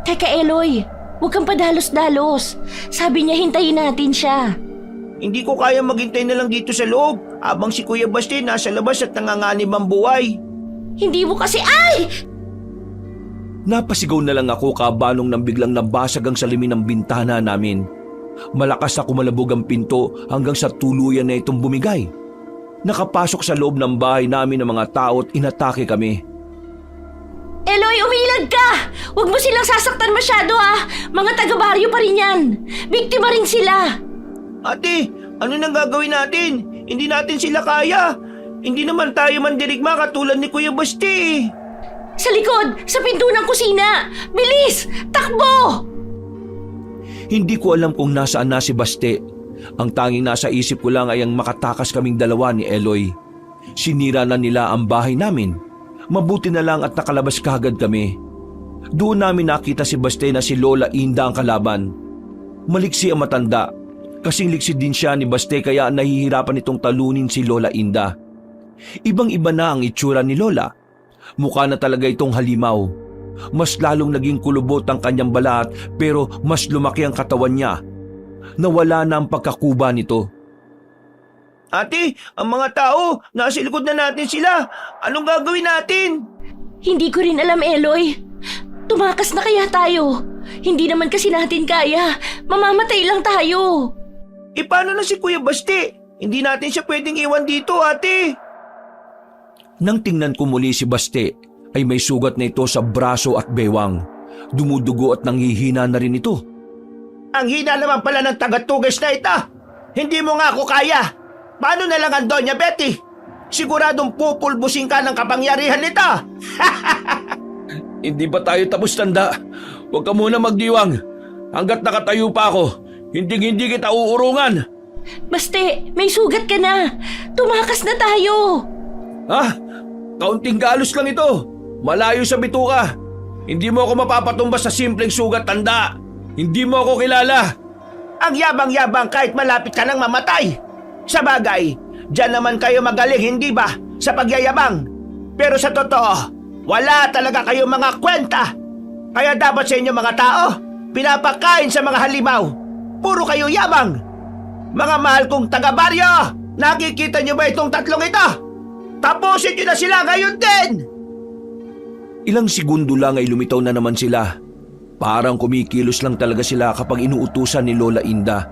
Teka, Eloy. Huwag kang padalos-dalos. Sabi niya hintayin natin siya. Hindi ko kaya maghintay na lang dito sa loob habang si Kuya Baste nasa labas at nanganganib ang buhay. Hindi mo kasi... Ay! Napasigaw na lang ako, Kabanong, nang biglang nabasag ang salamin ng bintana namin. Malakas na kumalabog ang pinto hanggang sa tuluyan na itong bumigay. Nakapasok sa loob ng bahay namin ng mga tao at inatake kami. Eloy, umilag ka! Huwag mo silang sasaktan masyado ah! Mga taga-baryo pa rin yan! Biktima rin sila! Ate, ano nang gagawin natin? Hindi natin sila kaya. Hindi naman tayo mandirigma katulad ni Kuya Baste eh. Sa likod! Sa pinto ng kusina! Bilis! Takbo! Hindi ko alam kung nasaan na si Baste. Ang tanging nasa isip ko lang ay ang makatakas kaming dalawa ni Eloy. Sinira na nila ang bahay namin. Mabuti na lang at nakalabas kagad kami. Doon namin nakita si Baste na si Lola Inda ang kalaban. Maliksi ang matanda. Kasing liksi din siya ni Baste kaya nahihirapan itong talunin si Lola Inda. Ibang-iba na ang itsura ni Lola. Mukha na talaga itong halimaw. Mas lalong naging kulubot ang kanyang balat pero mas lumaki ang katawan niya. Nawala na ang pagkakuba nito. Ate, ang mga tao, nasa likod na natin sila. Anong gagawin natin? Hindi ko rin alam, Eloy. Tumakas na kaya tayo? Hindi naman kasi natin kaya. Mamamatay lang tayo. E paano na si Kuya Baste? Hindi natin siya pwedeng iwan dito, ate. Nang tingnan ko muli si Baste, ay may sugat na ito sa braso at bewang. Dumudugo at nanghihina na rin ito. Ang hina naman pala ng tagatugis na ito. Hindi mo nga ako kaya. Paano na lang ang Doña Betty? Siguradong pupulbusin ka ng kapangyarihan nito. Hindi ba tayo tapos, Tanda? Huwag ka muna magdiwang. Hanggat nakatayo pa ako, hindi kita uurungan. Baste, may sugat ka na. Tumakas na tayo. Kaunting galos lang ito. Malayo sa bituka. Hindi mo ako mapapatumbas sa simpleng sugat, tanda. Hindi mo ako kilala. Ang yabang-yabang kahit malapit ka nang mamatay. Sa bagay, diyan naman kayo magaling, hindi ba? Sa pagyayabang. Pero sa totoo, wala talaga kayong mga kwenta. Kaya dapat sa inyo mga tao, pinapakain sa mga halimaw. Puro kayo yabang. Mga mahal kong taga-baryo, nakikita niyo ba itong tatlong ito? Tapusin niyo na sila ngayon din! Ilang segundo lang ay lumitaw na naman sila. Parang kumikilos lang talaga sila kapag inuutusan ni Lola Inda.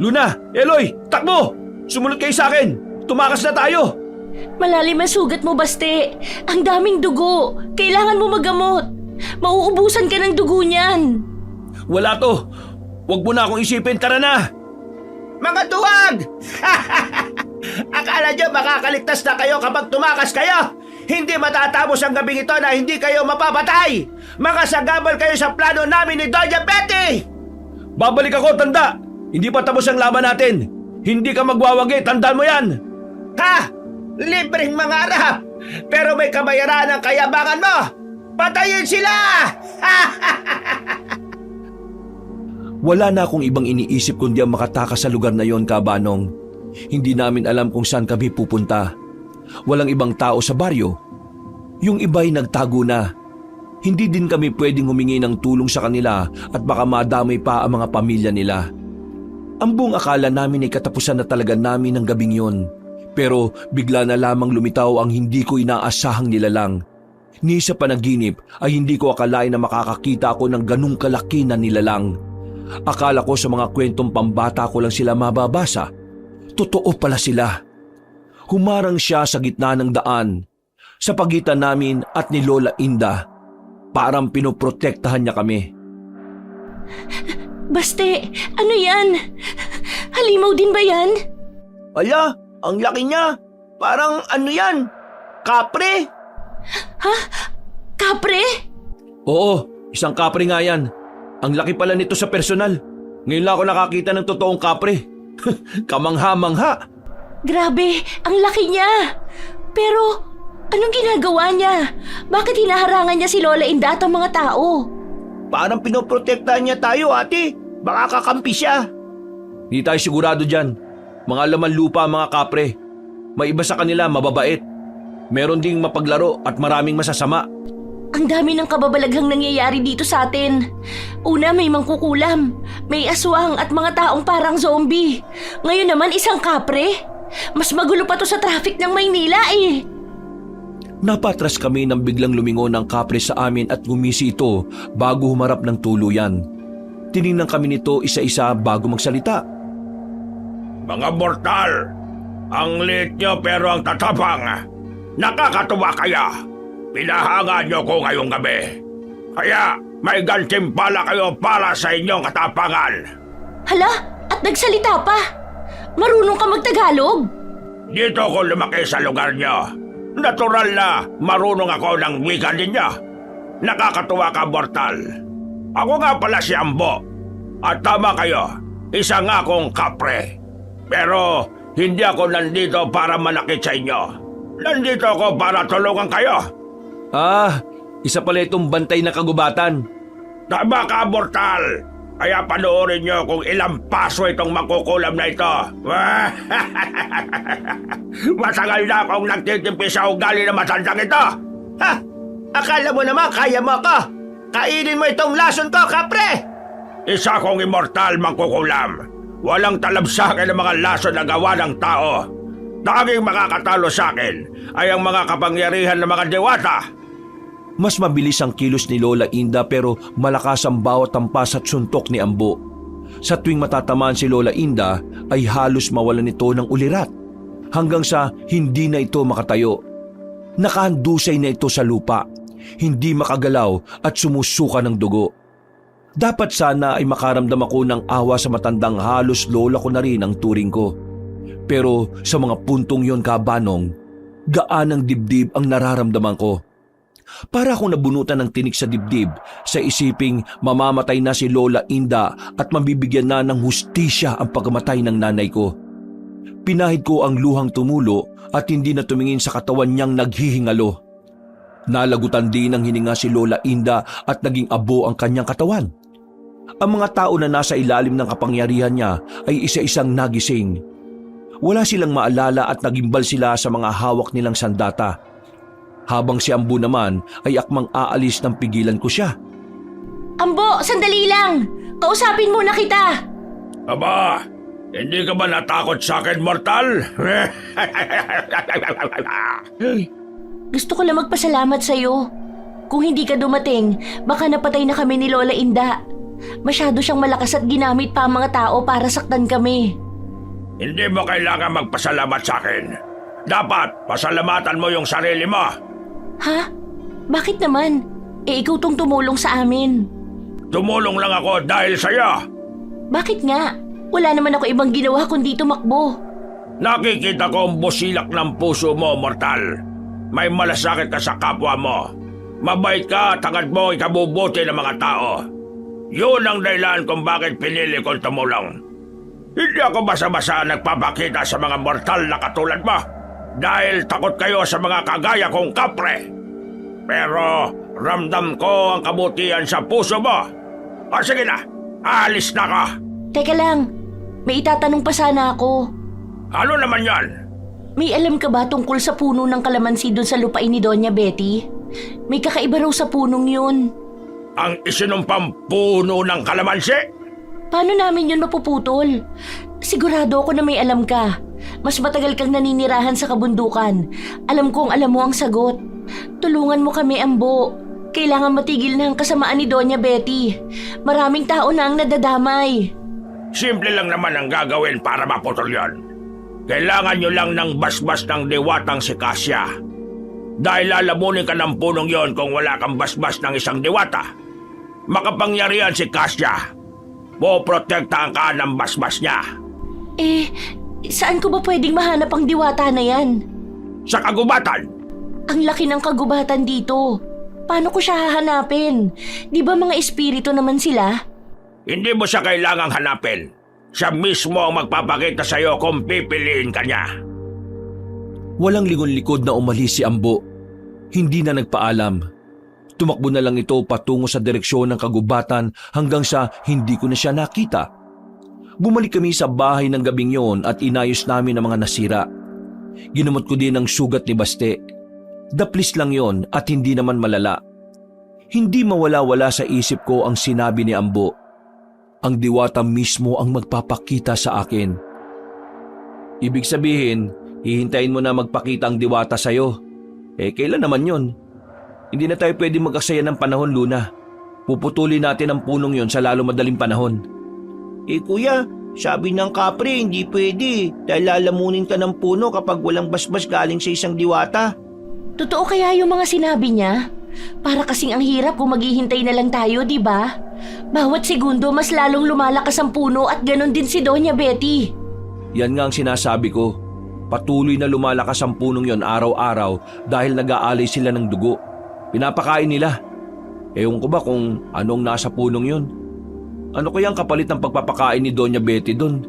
Luna, Eloy, takbo! Sumunod kayo sa akin! Tumakas na tayo! Malalim ang sugat mo, Baste. Ang daming dugo. Kailangan mo magamot. Mauubusan ka ng dugo niyan. Wala to! Huwag mo na akong isipin, tara na! Mga duwag! Akala nyo makakaligtas na kayo kapag tumakas kayo? Hindi matatapos ang gabing ito na hindi kayo mapapatay! Mga sagabal kayo sa plano namin ni Doña Betty! Babalik ako, tanda! Hindi pa tapos ang laban natin! Hindi ka magwawagi, tandaan mo yan! Ha? Libreng mangarap! Pero may kabayaran ang kayabangan mo! Patayin sila! Wala na akong ibang iniisip kundi ang makatakas sa lugar na yon, Kabanong. Hindi namin alam kung saan kami pupunta. Walang ibang tao sa baryo. Yung iba'y nagtago na. Hindi din kami pwedeng humingi ng tulong sa kanila at baka madamay pa ang mga pamilya nila. Ang buong akala namin ay katapusan na talaga namin ng gabing yon. Pero bigla na lamang lumitaw ang hindi ko inaasahang nilalang. Ni sa panaginip ay hindi ko akalain na makakakita ako ng ganung kalaki na nilalang. Akala ko sa mga kwentong pambata ko lang sila mababasa. Totoo pala sila. Humarang siya sa gitna ng daan, sa pagitan namin at ni Lola Inda. Parang pinoprotektahan niya kami. Baste, ano yan? Halimaw din ba yan? Ala, ang laki niya. Parang ano yan? Kapre? Ha? Kapre? Oo, isang kapre nga yan. Ang laki pala nito sa personal. Ngayon lang ako nakakita ng totoong kapre. Kamangha-mangha. Grabe, ang laki niya. Pero, anong ginagawa niya? Bakit hinaharangan niya si Lola Inda at ang mga tao? Parang pinoprotektahan niya tayo, ate. Baka kakampi siya. Hindi tayo sigurado dyan. Mga laman lupa ang mga kapre. May iba sa kanila mababait. Meron ding mapaglaro at maraming masasama. Ang dami ng kababalaghang nangyayari dito sa atin. Una, may mangkukulam, may aswang at mga taong parang zombie. Ngayon naman isang kapre. Mas magulo pa to sa traffic ng Maynila eh. Napatras kami nang biglang lumingon ng kapre sa amin at gumisi ito bago humarap ng tuluyan. Tiningnan kami nito isa-isa bago magsalita. Mga mortal, ang liit nyo pero ang tatapang. Nakakatuwa kaya. Pinahangan nyo ko ngayong gabi. Kaya may gantimpala kayo para sa inyong katapangan. Hala, at nagsalita pa. Marunong ka magtagalog? Dito ko lumaki sa lugar nyo. Natural na marunong ako ng wika ninyo. Nakakatuwa ka, mortal. Ako nga pala si Ambo. At tama kayo, isa nga akong kapre. Pero hindi ako nandito para manakit sa inyo. Nandito ako para tulungan kayo. Isa pala itong bantay na kagubatan. Tama ka, mortal. Kaya panoorin nyo kung ilang paso itong makukulam na ito. Masagal na akong nagtitimpi sa ugali na matandang ito. Ha? Akala mo naman kaya mo ako. Kainin mo itong lason ko, kapre! Isa kong immortal mangkukulam. Walang talab sa akin ang mga lason na gawa ng tao. Tanging makakatalo sa akin ay ang mga kapangyarihan ng mga dewata. Mas mabilis ang kilos ni Lola Inda pero malakas ang bawat tampas at suntok ni Ambo. Sa tuwing matatamaan si Lola Inda ay halos mawalan ito ng ulirat hanggang sa hindi na ito makatayo. Nakahandusay na ito sa lupa, hindi makagalaw at sumusuka ng dugo. Dapat sana ay makaramdam ako ng awa sa matandang halos lola ko na rin ang turing ko. Pero sa mga puntong yon, Kabanong, gaan ang dibdib ang nararamdaman ko. Para akong nabunutan ng tinik sa dibdib sa isiping mamamatay na si Lola Inda at mabibigyan na ng hustisya ang pagkamatay ng nanay ko. Pinahid ko ang luhang tumulo at hindi na tumingin sa katawan niyang naghihingalo. Nalagutan din ng hininga si Lola Inda at naging abo ang kanyang katawan. Ang mga tao na nasa ilalim ng kapangyarihan niya ay isa-isang nagising. Wala silang maalala at nagimbal sila sa mga hawak nilang sandata. Habang si Ambo naman ay akmang aalis nang pigilan ko siya. Ambo, sandali lang! Kausapin muna kita! Aba, hindi ka ba natakot sa akin, mortal? Gusto ko lang magpasalamat sa'yo. Kung hindi ka dumating, baka napatay na kami ni Lola Inda. Masyado siyang malakas at ginamit pa ang mga tao para saktan kami. Hindi mo kailangan magpasalamat sa akin. Dapat pasalamatan mo yung sarili mo. Ha? Bakit naman? Ikaw tong tumulong sa amin. Tumulong lang ako dahil sa'yo. Bakit nga? Wala naman ako ibang ginawa kundi tumakbo. Nakikita ko ang busilak ng puso mo, mortal. May malasakit ka sa kapwa mo. Mabait ka at hangad mo ikabubuti ng mga tao. Yun ang dahilan kung bakit pinili kong tumulong. Hindi ako basa-basa nagpapakita sa mga mortal na katulad mo dahil takot kayo sa mga kagaya kong kapre. Pero ramdam ko ang kabutihan sa puso mo. O sige na, alis na ka. Teka lang, may itatanong pa sana ako. Ano naman yan? May alam ka ba tungkol sa puno ng kalamansi doon sa lupain ni Doña Betty? May kakaiba raw sa punong yun. Ang isinumpang puno ng kalamansi? Paano namin yun mapuputol? Sigurado ako na may alam ka. Mas matagal kang naninirahan sa kabundukan. Alam kong alam mo ang sagot. Tulungan mo kami, Ambo. Kailangan matigil na ang kasamaan ni Doña Betty. Maraming tao na ang nadadamay. Simple lang naman ang gagawin para maputol yon. Kailangan nyo lang ng basbas ng diwatang si Kasia. Dahil lalamunin ka ng punong yon kung wala kang basbas ng isang diwata. Makapangyarihan si Kasia. Poprotektahan ka ng basbas niya. Saan ko ba pwedeng mahanap ang diwata na yan? Sa kagubatan. Ang laki ng kagubatan dito. Paano ko siya hahanapin? Di ba mga espiritu naman sila? Hindi mo siya kailangang hanapin. Siya mismo ang magpapakita sa'yo kung pipiliin ka niya. Walang lingon-likod na umalis si Ambo. Hindi na nagpaalam. Tumakbo na lang ito patungo sa direksyon ng kagubatan hanggang sa hindi ko na siya nakita. Bumalik kami sa bahay ng gabing yon at inayos namin ang mga nasira. Ginamot ko din ang sugat ni Baste. Daplis lang yon at hindi naman malala. Hindi mawala-wala sa isip ko ang sinabi ni Ambo. Ang diwata mismo ang magpapakita sa akin. Ibig sabihin, hihintayin mo na magpakita ang diwata sa'yo. Kailan naman yon? Hindi na tayo pwede mag-aksaya ng panahon, Luna. Puputulin natin ang punong yon sa lalo madaling panahon. Kuya, sabi ng kapre hindi pwede dahil lalamunin ka ng puno kapag walang basbas galing sa isang diwata. Totoo kaya yung mga sinabi niya? Para kasing ang hirap kung maghihintay na lang tayo, di ba? Bawat segundo mas lalong lumalakas ang puno at ganon din si Doña Betty. Yan nga ang sinasabi ko. Patuloy na lumalakas ang punong yon araw-araw dahil nag-aalay sila ng dugo. Pinapakain nila. Ewan ko ba kung anong nasa punong yon? Ano kaya ang kapalit ng pagpapakain ni Doña Betty doon?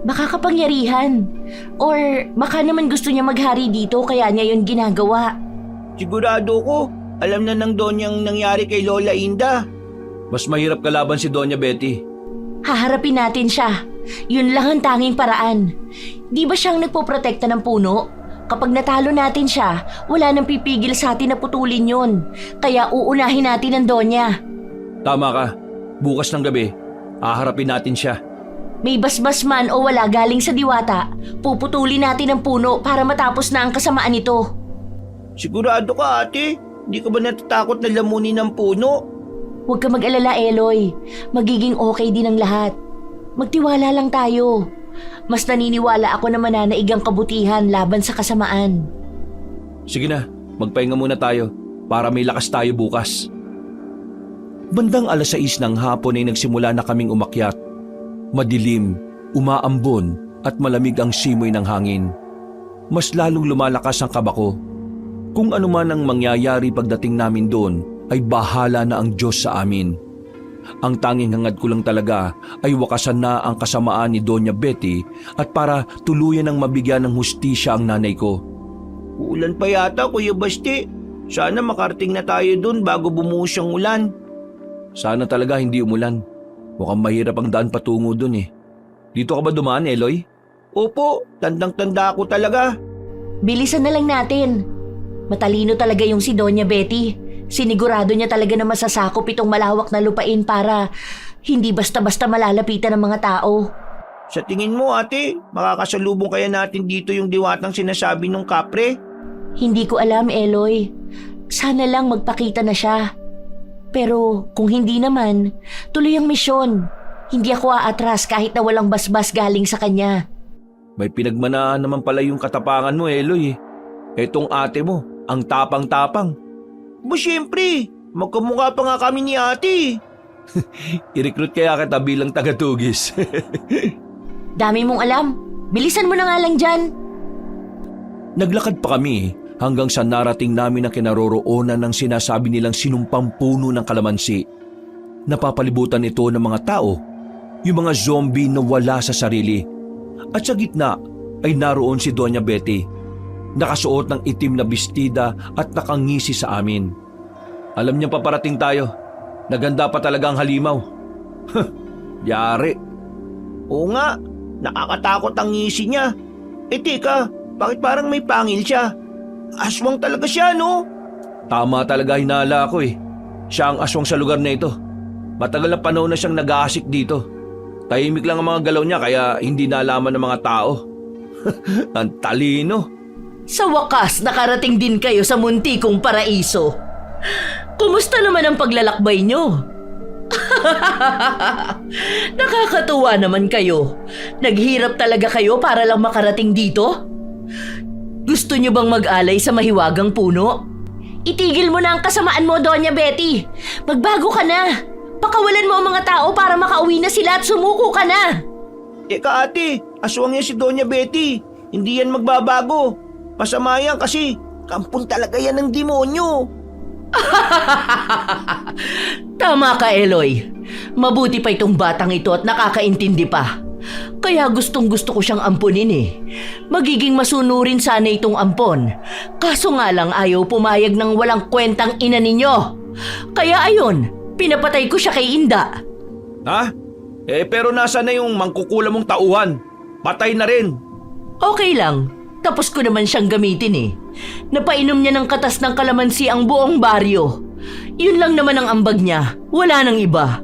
Baka kapangyarihan. Or baka naman gusto niya maghari dito kaya niya yun ginagawa. Sigurado ko, alam na ng Donyang nangyari kay Lola Inda. Mas mahirap kalaban si Doña Betty. Haharapin natin siya. Yun lang ang tanging paraan. Di ba siyang nagpoprotekta ng puno? Kapag natalo natin siya, wala nang pipigil sa atin na putulin yun. Kaya uunahin natin ang Donya. Tama ka. Bukas ng gabi, haharapin natin siya. May basbas man o wala galing sa diwata, puputulin natin ang puno para matapos na ang kasamaan nito. Sigurado ka, ate? Hindi ka ba natatakot na lamunin ng puno? Huwag ka mag-alala, Eloy. Magiging okay din ang lahat. Magtiwala lang tayo. Mas naniniwala ako na mananaig ang kabutihan laban sa kasamaan. Sige na, magpahinga muna tayo para may lakas tayo bukas. Bandang 6:00 ng hapon ay nagsimula na kaming umakyat. Madilim, umaambon at malamig ang simoy ng hangin. Mas lalong lumalakas ang kaba ko. Kung ano man ang mangyayari pagdating namin doon, ay bahala na ang Diyos sa amin. Ang tanging hangad ko lang talaga ay wakasan na ang kasamaan ni Doña Betty at para tuluyan ng mabigyan ng hustisya ang nanay ko. Ulan pa yata, Kuya Basti. Sana makarating na tayo dun bago bumuhos ang ulan. Sana talaga hindi umulan. Mukhang mahirap ang daan patungo doon eh. Dito ka ba dumaan, Eloy? Opo, tandang-tanda ako talaga. Bilisan na lang natin. Matalino talaga yung si Doña Betty. Sinigurado niya talaga na masasakop itong malawak na lupain para hindi basta-basta malalapitan ng mga tao. Sa tingin mo, ate, makakasalubong kaya natin dito yung diwatang sinasabi ng kapre? Hindi ko alam, Eloy. Sana lang magpakita na siya. Pero kung hindi naman, tuloy ang misyon. Hindi ako aatras kahit na walang basbas galing sa kanya. May pinagmanaan naman pala yung katapangan mo, Eloy. Etong ate mo, ang tapang-tapang. Ba syempre, magkamukha pa nga kami ni ate. I-recruit kaya kita bilang tagatugis. Dami mong alam. Bilisan mo na nga lang dyan. Naglakad pa kami hanggang sa narating namin ang kinaroroonan ng sinasabi nilang sinumpang puno ng kalamansi. Napapalibutan ito ng mga tao, yung mga zombie na wala sa sarili. At sa gitna ay naroon si Doña Betty. Nakasuot ng itim na bestida at nakangisi sa amin. Alam niya paparating tayo. Naganda pa talaga ang halimaw. Yari. Oo nga, nakakatakot ang ngisi niya. Teka, bakit parang may pangil siya? Aswang talaga siya, no? Tama talaga hinala ko eh. Siya ang aswang sa lugar na ito. Matagal na panahon na siyang nag-aasik dito. Tahimik lang ang mga galaw niya kaya hindi nalaman ng mga tao. Ang talino. Sa wakas, nakarating din kayo sa muntikong paraiso. Kumusta naman ang paglalakbay nyo? Nakakatuwa naman kayo. Naghirap talaga kayo para lang makarating dito? Gusto nyo bang mag-alay sa mahiwagang puno? Itigil mo na ang kasamaan mo, Doña Betty. Magbago ka na. Pakawalan mo ang mga tao para makauwi na sila at sumuko ka na. Teka ate, aswang yan si Doña Betty. Hindi yan magbabago. Masama yan kasi kampon talaga yan ng demonyo. Tama ka, Eloy. Mabuti pa itong batang ito at nakakaintindi pa. Kaya gustong-gusto ko siyang ampunin eh. Magiging masunurin sana itong ampon. Kaso nga lang ayaw pumayag ng walang kwentang ina ninyo. Kaya ayun, pinapatay ko siya kay Inda. Ha? Pero nasa na yung mangkukula mong tauhan? Patay na rin. Okay lang. Tapos ko naman siyang gamitin eh. Napainom niya ng katas ng kalamansi ang buong baryo. Yun lang naman ang ambag niya. Wala nang iba.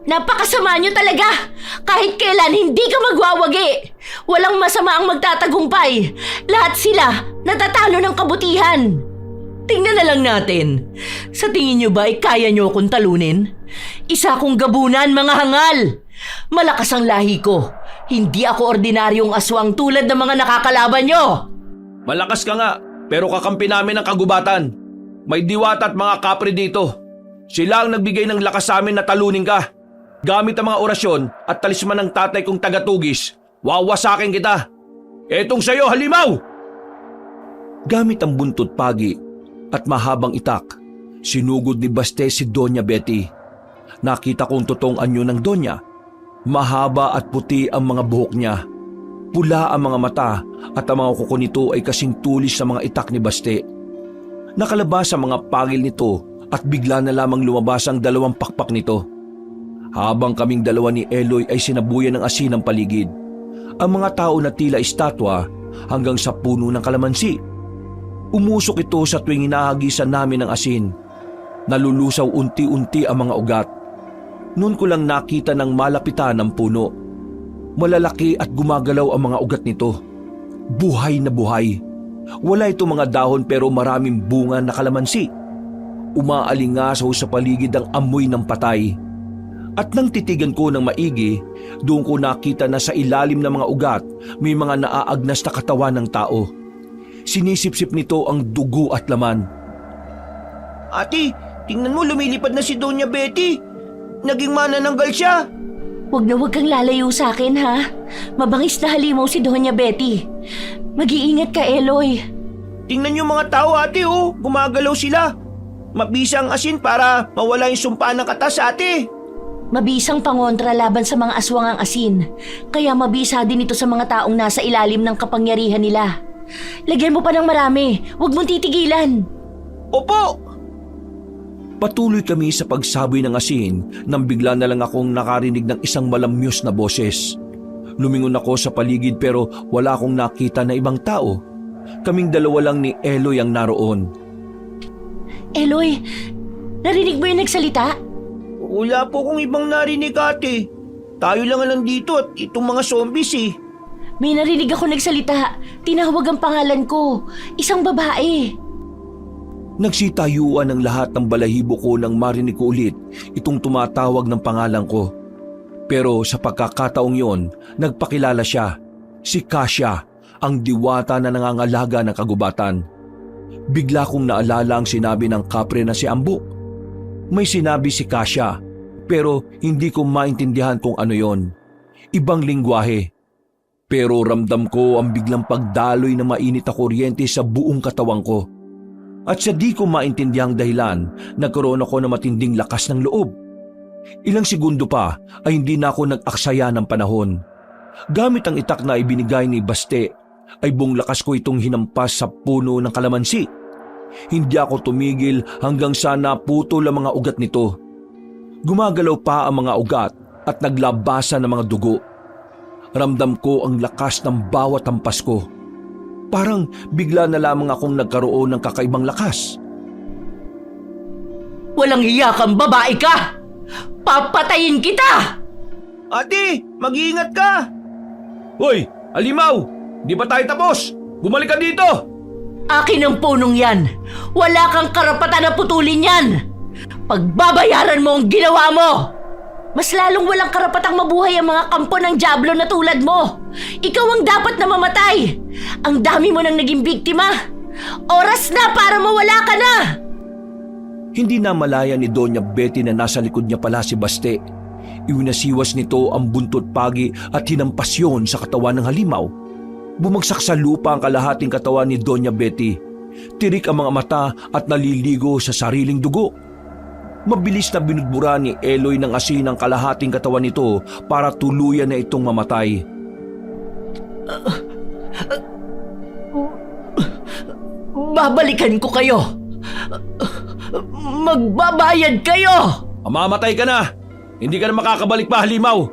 Napakasama niyo talaga! Kahit kailan hindi ka magwawagi! Walang masama ang magtatagumpay! Lahat sila natatalo ng kabutihan! Tingnan na lang natin. Sa tingin niyo ba ay kaya niyo akong talunin? Isa akong gabunan, mga hangal! Malakas ang lahi ko. Hindi ako ordinaryong aswang tulad ng mga nakakalaban niyo! Malakas ka nga, pero kakampi namin ang kagubatan. May diwata at mga kapre dito. Sila ang nagbigay ng lakas sa amin na talunin ka. Gamit ang mga orasyon at talisman ng tatay kong tagatugis, wawasakin kita. Etong sayo, halimaw! Gamit ang buntot pagi at mahabang itak, sinugod ni Baste si Doña Betty. Nakita kong totoong anyo ng Doña. Mahaba at puti ang mga buhok niya. Pula ang mga mata at ang mga kuko nito ay kasing tulis sa mga itak ni Baste. Nakalabas ang mga pangil nito at bigla na lamang lumabas ang dalawang pakpak nito. Habang kaming dalawa ni Eloy ay sinabuyan ng asin ang paligid. Ang mga tao na tila estatwa hanggang sa puno ng kalamansi. Umusok ito sa tuwing inahagisan namin ng asin. Nalulusaw unti-unti ang mga ugat. Noon ko lang nakita ng malapitan ng puno. Malalaki at gumagalaw ang mga ugat nito. Buhay na buhay. Wala itong mga dahon pero maraming bunga na kalamansi. Umaalingasaw sa paligid ang amoy ng patay. At nang titigan ko ng maigi, doon ko nakita na sa ilalim ng mga ugat may mga naaagnas na katawan ng tao. Sinisipsip nito ang dugo at laman. Ate, tingnan mo lumilipad na si Doña Betty. Naging manananggal siya. Huwag na huwag kang lalayo sa akin, ha? Mabangis na halimaw si Doña Betty. Mag-iingat ka, Eloy. Tingnan niyo mga tao ate oh, gumagalaw sila. Mabisa ang asin para mawala yung sumpa ng katas ate. Mabisang pangontra laban sa mga aswangang asin. Kaya mabisa din ito sa mga taong nasa ilalim ng kapangyarihan nila. Lagyan mo pa ng marami. Huwag mong titigilan. Opo! Patuloy kami sa pagsaboy ng asin nang bigla na lang akong nakarinig ng isang malamyos na boses. Lumingon ako sa paligid pero wala akong nakita na ibang tao. Kaming dalawa lang ni Eloy ang naroon. Eloy, narinig mo yung nagsalita? Wala po kong ibang narinig ate. Tayo lang dito at itong mga zombies eh. May narinig ako nagsalita. Tinawag ang pangalan ko. Isang babae. Nagsitayuan ang lahat ng balahibo ko nang marinig ko ulit itong tumatawag ng pangalan ko. Pero sa pagkakataong yon, nagpakilala siya. Si Kasia, ang diwata na nangangalaga ng kagubatan. Bigla kong naalala ang sinabi ng kapre na si Ambo. May sinabi si Kasia, pero hindi ko maintindihan kung ano yon. Ibang lingwahe. Pero ramdam ko ang biglang pagdaloy na mainit na kuryente sa buong katawan ko. At sa di ko maintindihan dahilan, nagkaroon ako ng matinding lakas ng loob. Ilang segundo pa ay hindi na ako nag-aksaya ng panahon. Gamit ang itak na ibinigay ni Baste, ay buong lakas ko itong hinampas sa puno ng kalamansi. Hindi ako tumigil hanggang sa naputol ang mga ugat nito. Gumagalaw pa ang mga ugat at naglabasan ng mga dugo. Ramdam ko ang lakas ng bawat hampas ko. Parang bigla na lamang akong nagkaroon ng kakaibang lakas. Walang hiya kang babae ka! Papatayin kita! Ate, mag-iingat ka! Hoy, Alimaw! Di ba tayo tapos? Bumalik ka dito! Akin ang punong yan. Wala kang karapatan na putulin yan. Pagbabayaran mo ang ginawa mo. Mas lalong walang karapatang mabuhay ang mga kampo ng dyablo na tulad mo. Ikaw ang dapat na mamatay. Ang dami mo nang naging biktima. Oras na para mawala ka na. Hindi na malaya ni Doña Betty na nasa likod niya pala si Baste. Iwinasiwas nito ang buntot pagi at hinampasyon sa katawan ng halimaw. Bumagsak sa lupa ang kalahating katawan ni Doña Betty. Tirik ang mga mata at naliligo sa sariling dugo. Mabilis na binudbura ni Eloy ng asin ang kalahating katawan nito para tuluyan na itong mamatay. Babalikan ko kayo. Magbabayad kayo. Mamamatay ka na! Hindi ka na makakabalik pa, halimaw!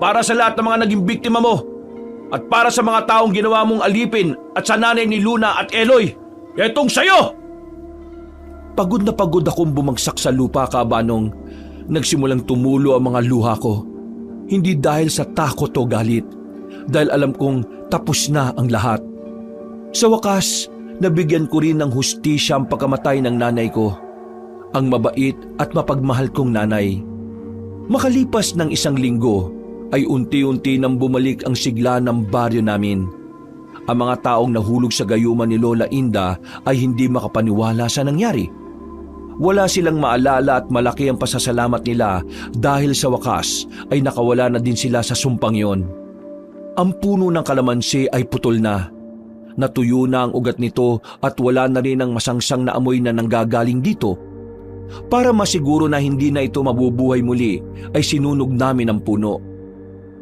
Para sa lahat ng mga naging biktima mo at para sa mga taong ginawa mong alipin at sa nanay ni Luna at Eloy, etong sayo! Pagod na pagod akong bumagsak sa lupa, kabanong. Nagsimulang tumulo ang mga luha ko. Hindi dahil sa takot o galit, dahil alam kong tapos na ang lahat. Sa wakas, nabigyan ko rin ng hustisya ang pagkamatay ng nanay ko. Ang mabait at mapagmahal kong nanay. Makalipas ng 1 linggo, ay unti-unti nang bumalik ang sigla ng baryo namin. Ang mga taong nahulog sa gayuman ni Lola Inda ay hindi makapaniwala sa nangyari. Wala silang maalala at malaki ang pasasalamat nila dahil sa wakas ay nakawala na din sila sa sumpang yon. Ang puno ng kalamansi ay putol na. Natuyo na ang ugat nito at wala na rin ang masangsang na amoy na nanggagaling dito. Para masiguro na hindi na ito mabubuhay muli ay sinunog namin ang puno.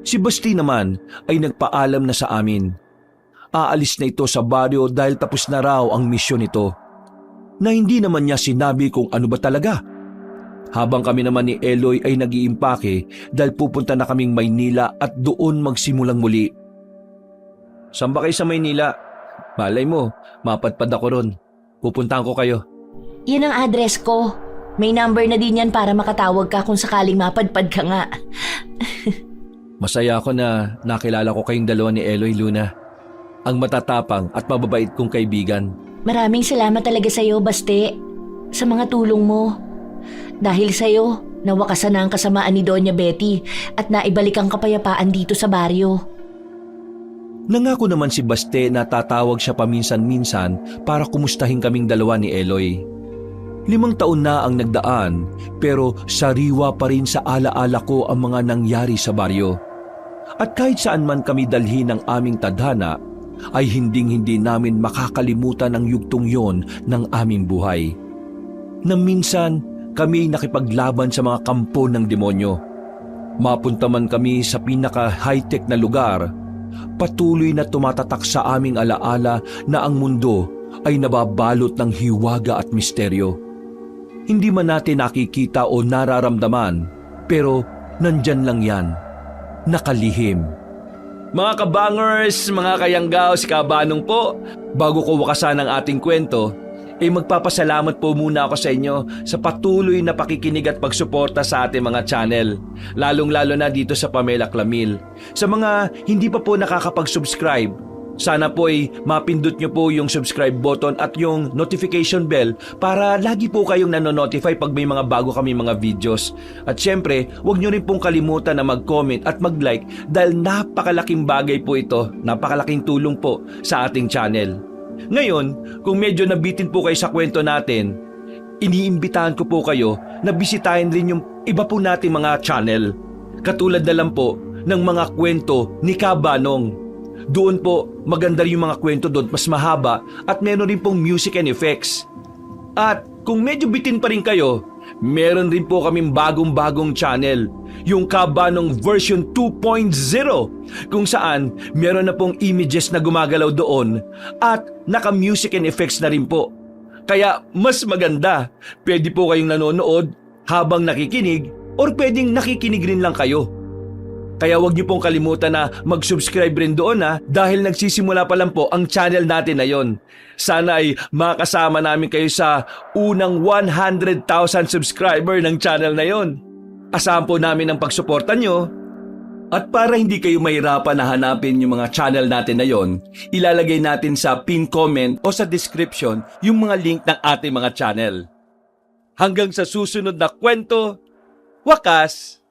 Si Basti naman ay nagpaalam na sa amin. Aalis na ito sa baryo dahil tapos na raw ang misyon nito. Na hindi naman niya sinabi kung ano ba talaga. Habang kami naman ni Eloy ay nag-iimpake dahil pupunta na kaming Maynila at doon magsimulang muli. Saan ba kayo sa Maynila? Malay mo, mapadpad ako ron. Pupuntahan ko kayo. Yan ang address ko. May number na din yan para makatawag ka kung sakaling mapadpad ka nga. Masaya ako na nakilala ko kayong dalawa ni Eloy, Luna. Ang matatapang at mababait kong kaibigan. Maraming salamat talaga sa'yo, Baste. Sa mga tulong mo. Dahil sa'yo, nawakasan na ang kasamaan ni Doña Betty at naibalik ang kapayapaan dito sa baryo. Nangako naman si Baste na tatawag siya paminsan-minsan para kumustahin kaming dalawa ni Eloy. 5 taon na ang nagdaan pero sariwa pa rin sa alaala ko ang mga nangyari sa baryo. At kahit saan man kami dalhin ng aming tadhana, ay hinding-hindi namin makakalimutan ang yugtong yon ng aming buhay. Na minsan kami nakipaglaban sa mga kampo ng demonyo. Mapunta man kami sa pinaka-high-tech na lugar, patuloy na tumatatak sa aming alaala na ang mundo ay nababalot ng hiwaga at misteryo. Hindi man natin nakikita o nararamdaman, pero nandyan lang yan, nakalihim. Mga kabangers, mga kayanggaw, si Kabanong po. Bago ko wakasan ang ating kwento, magpapasalamat po muna ako sa inyo sa patuloy na pakikinig at pagsuporta sa ating mga channel. Lalong-lalo na dito sa Pamela Clamil. Sa mga hindi pa po nakakapag-subscribe, sana po mapindot nyo po yung subscribe button at yung notification bell para lagi po kayong nanonotify pag may mga bago kami mga videos. At syempre, huwag nyo rin pong kalimutan na mag-comment at mag-like dahil napakalaking bagay po ito, napakalaking tulong po sa ating channel. Ngayon, kung medyo nabitin po kayo sa kwento natin, iniimbitahan ko po kayo na bisitahin rin yung iba po nating mga channel. Katulad na lang po ng mga kwento ni Kabanong. Doon po, maganda rin yung mga kwento doon, mas mahaba at meron rin pong music and effects. At kung medyo bitin pa rin kayo, meron rin po kaming bagong-bagong channel, yung Kabanong version 2.0, kung saan meron na pong images na gumagalaw doon at naka-music and effects na rin po. Kaya mas maganda, pwede po kayong nanonood habang nakikinig or pwedeng nakikinig rin lang kayo. Kaya huwag niyo pong kalimutan na mag-subscribe rin doon dahil nagsisimula pa lang po ang channel natin na yon. Sana ay makasama namin kayo sa unang 100,000 subscriber ng channel na yon. Asahan po namin ang pagsuporta nyo. At para hindi kayo mahirapan na hanapin yung mga channel natin na yon, ilalagay natin sa pin comment o sa description yung mga link ng ating mga channel. Hanggang sa susunod na kwento, wakas!